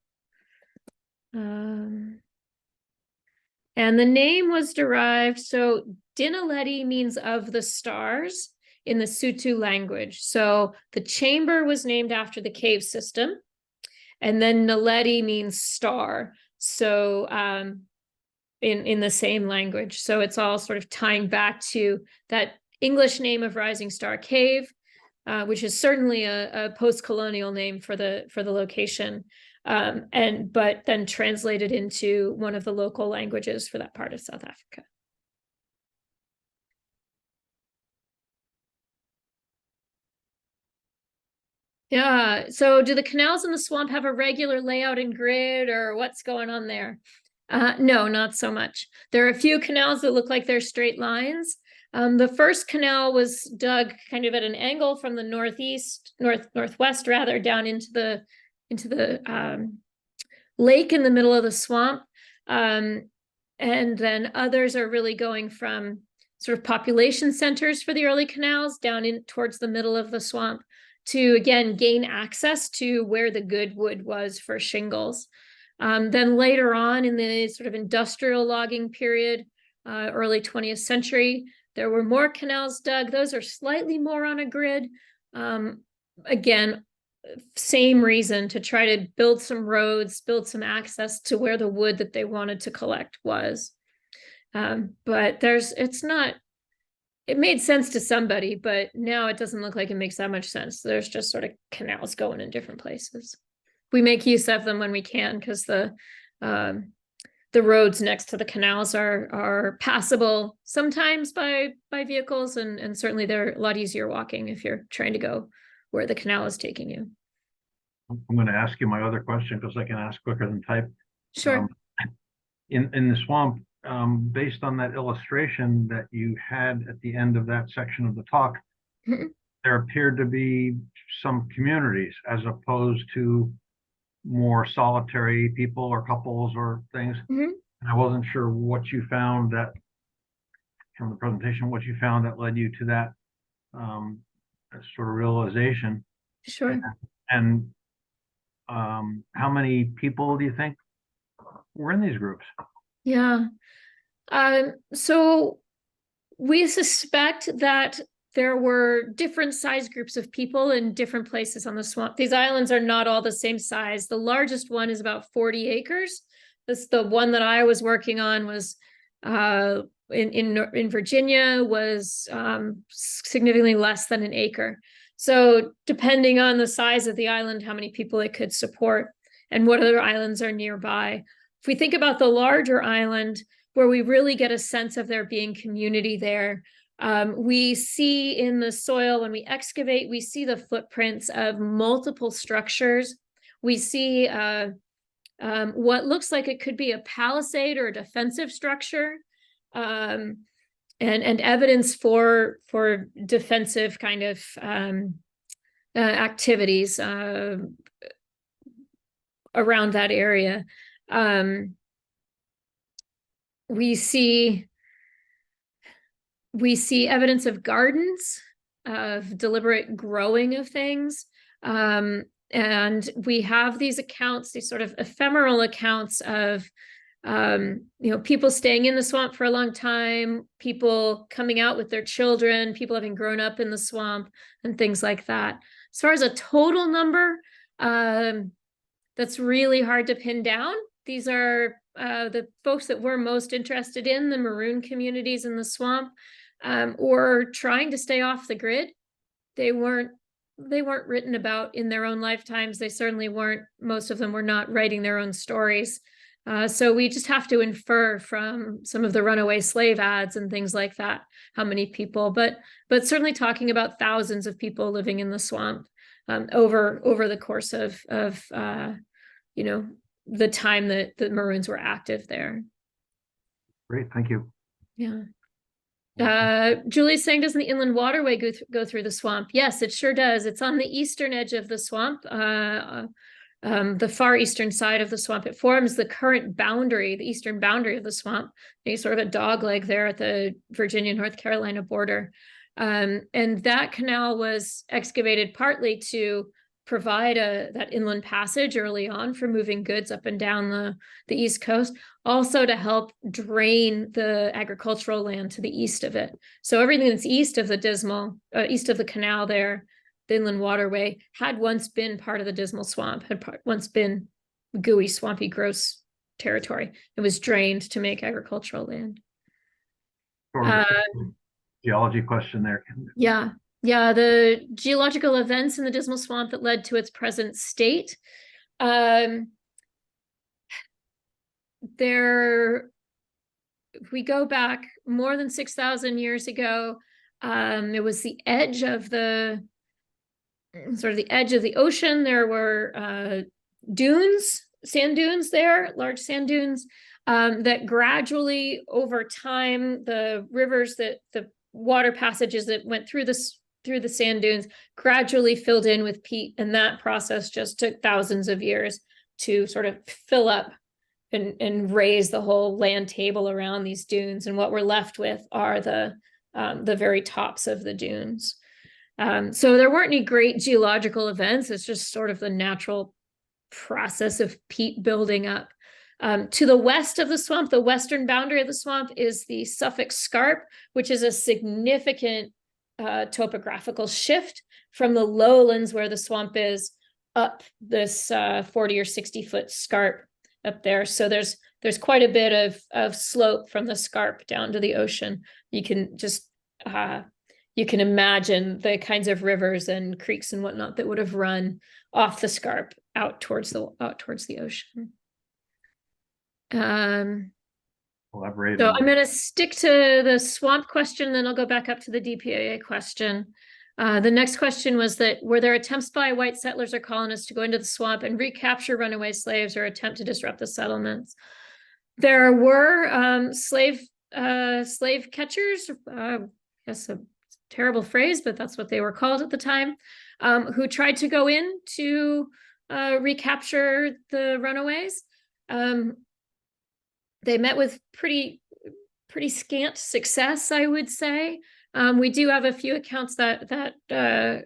And the name was derived, so Dinaledi means of the stars in the Sutu language. So the chamber was named after the cave system, and then Naledi means star. So in the same language. So it's all sort of tying back to that English name of Rising Star Cave, which is certainly a post-colonial name for the location. But then translated into one of the local languages for that part of South Africa. Yeah. So do the canals in the swamp have a regular layout and grid, or what's going on there? No, not so much. There are a few canals that look like they're straight lines. The first canal was dug kind of at an angle from the northwest rather, down into the lake in the middle of the swamp. And then others are really going from sort of population centers for the early canals down in towards the middle of the swamp to, again, gain access to where the good wood was for shingles. Then later on in the sort of industrial logging period, early 20th century, there were more canals dug. Those are slightly more on a grid. Again, same reason, to try to build some roads, build some access to where the wood that they wanted to collect was. But it made sense to somebody, but now it doesn't look like it makes that much sense. There's just sort of canals going in different places. We make use of them when we can, because the roads next to the canals are passable sometimes by vehicles, and certainly they're a lot easier walking if you're trying to go where the canal is taking you. I'm going to ask you my other question because I can ask quicker than type. Sure. In the swamp, based on that illustration that you had at the end of that section of the talk, there appeared to be some communities as opposed to more solitary people or couples or things. And I wasn't sure what you found that from the presentation, what you found that led you to that sort of realization. Sure. And how many people do you think were in these groups? Yeah. So we suspect that there were different size groups of people in different places on the swamp. These islands are not all the same size. The largest one is about 40 acres. The one that I was working on was in Virginia, was significantly less than an acre. So depending on the size of the island, how many people it could support, and what other islands are nearby. If we think about the larger island, where we really get a sense of there being community there, we see in the soil, when we excavate, we see the footprints of multiple structures. We see what looks like it could be a palisade or a defensive structure, and evidence for defensive kind of activities around that area. We see evidence of gardens, of deliberate growing of things. And we have these accounts, these sort of ephemeral accounts of people staying in the swamp for a long time, people coming out with their children, people having grown up in the swamp, and things like that. As far as a total number, that's really hard to pin down. These are the folks that we're most interested in, the maroon communities in the swamp, or trying to stay off the grid. They weren't written about in their own lifetimes. They certainly weren't, most of them were not writing their own stories. So we just have to infer from some of the runaway slave ads and things like that, how many people, but certainly talking about thousands of people living in the swamp over the course of the time that the Maroons were active there. Great, thank you. Yeah. Julie's saying, doesn't the inland waterway go through the swamp? Yes, it sure does. It's on the eastern edge of the swamp, the far eastern side of the swamp. It forms the current boundary, the eastern boundary of the swamp. There's sort of a dog leg there at the Virginia-North Carolina border. And that canal was excavated partly to provide that inland passage early on for moving goods up and down the East Coast, also to help drain the agricultural land to the east of it. So everything that's east of the canal there, the inland waterway, had once been part of the Dismal Swamp, had once been gooey, swampy, gross territory. It was drained to make agricultural land. Geology question there. Yeah, the geological events in the Dismal Swamp that led to its present state. If we go back more than 6,000 years ago, it was the edge of the sort of the edge of the ocean, there were dunes, sand dunes there, large sand dunes, that gradually over time, the rivers that the water passages that went through the sand dunes gradually filled in with peat, and that process just took thousands of years to sort of fill up and raise the whole land table around these dunes. And what we're left with are the very tops of the dunes. So there weren't any great geological events. It's just sort of the natural process of peat building up. To the west of the swamp, the western boundary of the swamp, is the Suffolk Scarp, which is a significant topographical shift from the lowlands where the swamp is up this 40 or 60-foot scarp up there. So there's quite a bit of slope from the scarp down to the ocean. You can just you can imagine the kinds of rivers and creeks and whatnot that would have run off the scarp out towards the ocean. Elaborate. So I'm going to stick to the swamp question, then I'll go back up to the DPAA question. The next question was that, were there attempts by white settlers or colonists to go into the swamp and recapture runaway slaves or attempt to disrupt the settlements? There were slave catchers, I guess a terrible phrase, but that's what they were called at the time, who tried to go in to recapture the runaways. They met with pretty scant success, I would say. We do have a few accounts that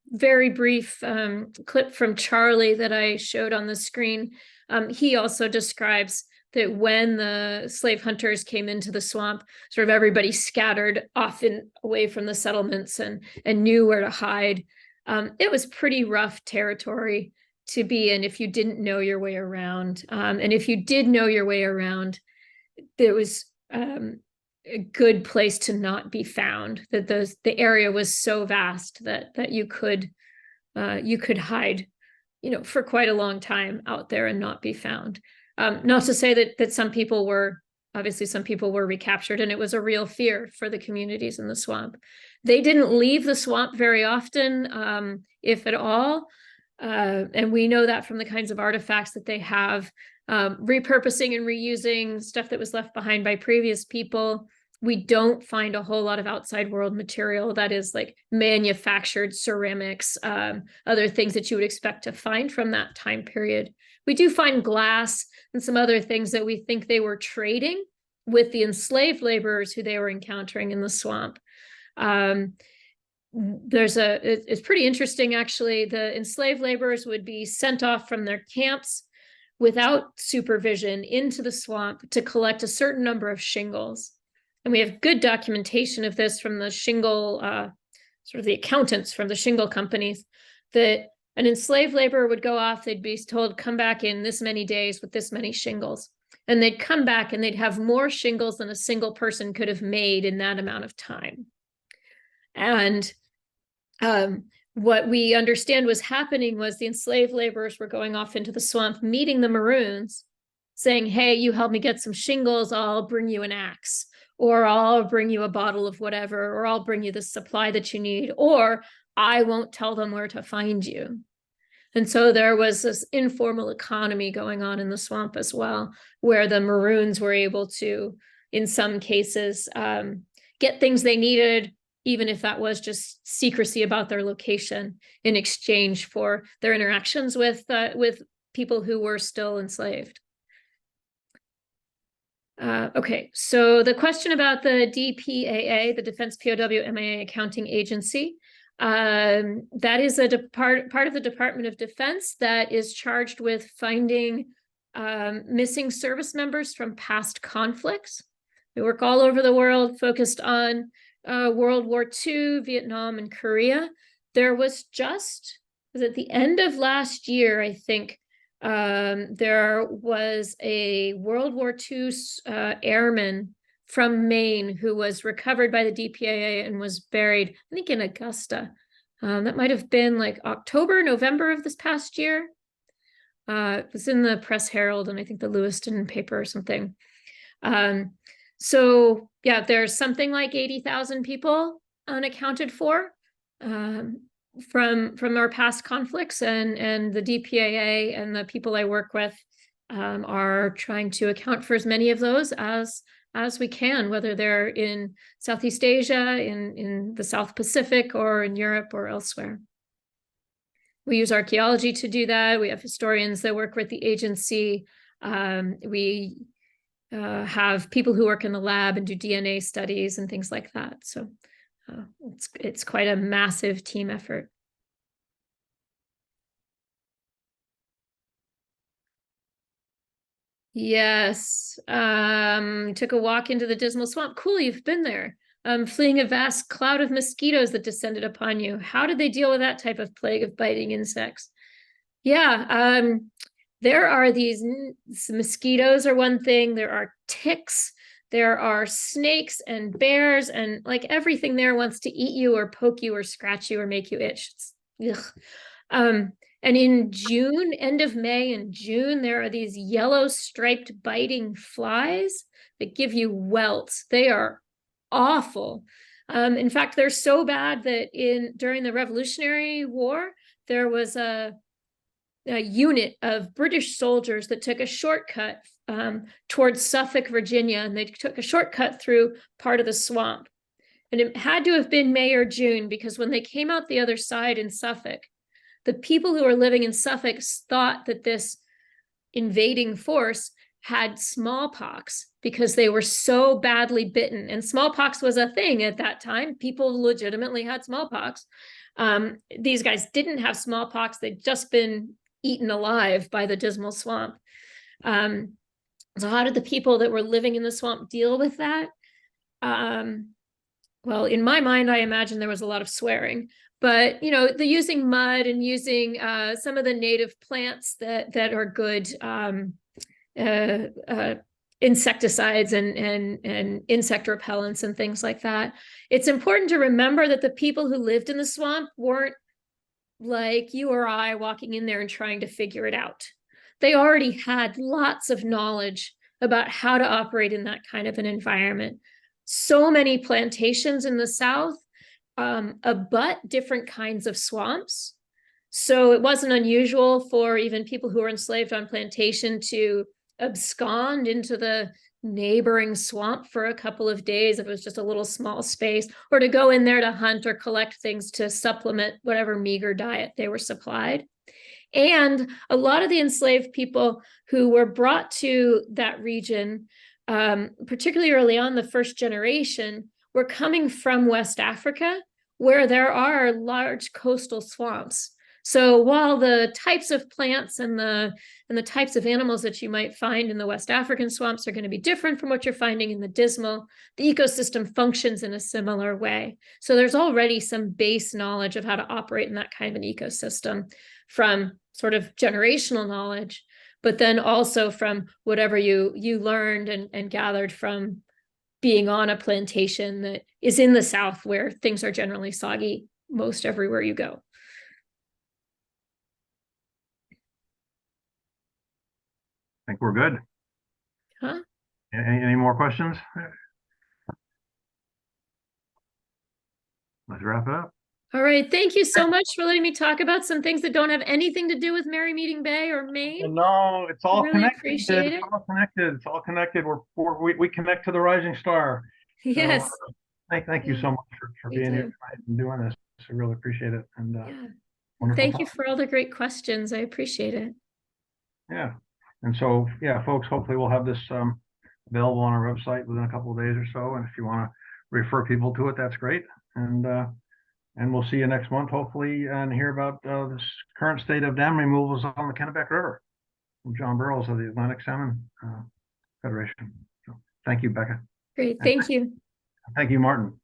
very brief clip from Charlie that I showed on the screen. He also describes that when the slave hunters came into the swamp, sort of everybody scattered off away from the settlements and knew where to hide. It was pretty rough territory to be in if you didn't know your way around. And if you did know your way around, there was a good place to not be found, that the area was so vast that you could hide, for quite a long time out there and not be found. Not to say that some people were recaptured, and it was a real fear for the communities in the swamp. They didn't leave the swamp very often, if at all. And we know that from the kinds of artifacts that they have, repurposing and reusing stuff that was left behind by previous people. We don't find a whole lot of outside world material that is like manufactured ceramics, other things that you would expect to find from that time period. We do find glass and some other things that we think they were trading with the enslaved laborers who they were encountering in the swamp. It's pretty interesting, actually. The enslaved laborers would be sent off from their camps without supervision into the swamp to collect a certain number of shingles. And we have good documentation of this from the shingle, sort of the accountants from the shingle companies, that an enslaved laborer would go off, they'd be told, come back in this many days with this many shingles. And they'd come back and they'd have more shingles than a single person could have made in that amount of time. And what we understand was happening was the enslaved laborers were going off into the swamp, meeting the Maroons, saying, hey, you help me get some shingles, I'll bring you an axe, or I'll bring you a bottle of whatever, or I'll bring you the supply that you need, or I won't tell them where to find you. And so there was this informal economy going on in the swamp as well, where the Maroons were able to, in some cases, get things they needed, even if that was just secrecy about their location, in exchange for their interactions with people who were still enslaved. Okay, so the question about the DPAA, the Defense POW MIA Accounting Agency, that is a part of the Department of Defense that is charged with finding missing service members from past conflicts. They work all over the world, focused on World War II, Vietnam, and Korea. There was at the end of last year, I think, there was a World War II airman from Maine who was recovered by the DPAA and was buried, I think, in Augusta. That might have been like October, November of this past year. It was in the Press Herald and I think the Lewiston paper or something. So yeah, there's something like 80,000 people unaccounted for. from our past conflicts, and the DPAA and the people I work with are trying to account for as many of those as we can, whether they're in Southeast Asia, in the South Pacific, or in Europe or elsewhere. We use archaeology to do that. We have historians that work with the agency. We have people who work in the lab and do DNA studies and things like that. So it's quite a massive team effort. Yes. Took a walk into the Dismal Swamp. Cool, you've been there. Fleeing a vast cloud of mosquitoes that descended upon you. How did they deal with that type of plague of biting insects? Yeah, there are these mosquitoes are one thing. There are ticks. There are snakes and bears, and like everything there wants to eat you or poke you or scratch you or make you itch. And in June, end of May and June, there are these yellow striped biting flies that give you welts. They are awful. In fact, they're so bad that during the Revolutionary War, there was a unit of British soldiers that took a shortcut towards Suffolk, Virginia, and they took a shortcut through part of the swamp. And it had to have been May or June, because when they came out the other side in Suffolk, the people who were living in Suffolk thought that this invading force had smallpox because they were so badly bitten. And smallpox was a thing at that time. People legitimately had smallpox. These guys didn't have smallpox. They'd just been eaten alive by the Dismal Swamp. So how did the people that were living in the swamp deal with that? Well, in my mind, I imagine there was a lot of swearing, but the using mud and using some of the native plants that are good insecticides and insect repellents and things like that. It's important to remember that the people who lived in the swamp weren't like you or I walking in there and trying to figure it out. They already had lots of knowledge about how to operate in that kind of an environment. So many plantations in the South abut different kinds of swamps. So it wasn't unusual for even people who were enslaved on plantation to abscond into the neighboring swamp for a couple of days if it was just a little small space, or to go in there to hunt or collect things to supplement whatever meager diet they were supplied. And a lot of the enslaved people who were brought to that region, particularly early on, the first generation, were coming from West Africa, where there are large coastal swamps. So while the types of plants and the types of animals that you might find in the West African swamps are going to be different from what you're finding in the Dismal, the ecosystem functions in a similar way. So there's already some base knowledge of how to operate in that kind of an ecosystem from sort of generational knowledge, but then also from whatever you learned and gathered from being on a plantation that is in the South, where things are generally soggy most everywhere you go. I think we're good. Huh? Any more questions? Let's wrap it up. All right. Thank you so much for letting me talk about some things that don't have anything to do with Merry Meeting Bay or Maine. No, it's all Really connected. appreciate it. It's all connected. It's all connected. We connect to the rising star. Yes. So, thank you so much for being here and doing this. I really appreciate it. And thank you for all the great questions. I appreciate it. Yeah. And so, yeah, folks, hopefully we'll have this available on our website within a couple of days or so. And if you want to refer people to it, that's great. And we'll see you next month, hopefully, and hear about this current state of dam removals on the Kennebec River from John Burroughs of the Atlantic Salmon Federation. So thank you, Becca. Great. Thank you. Thank you, Martin.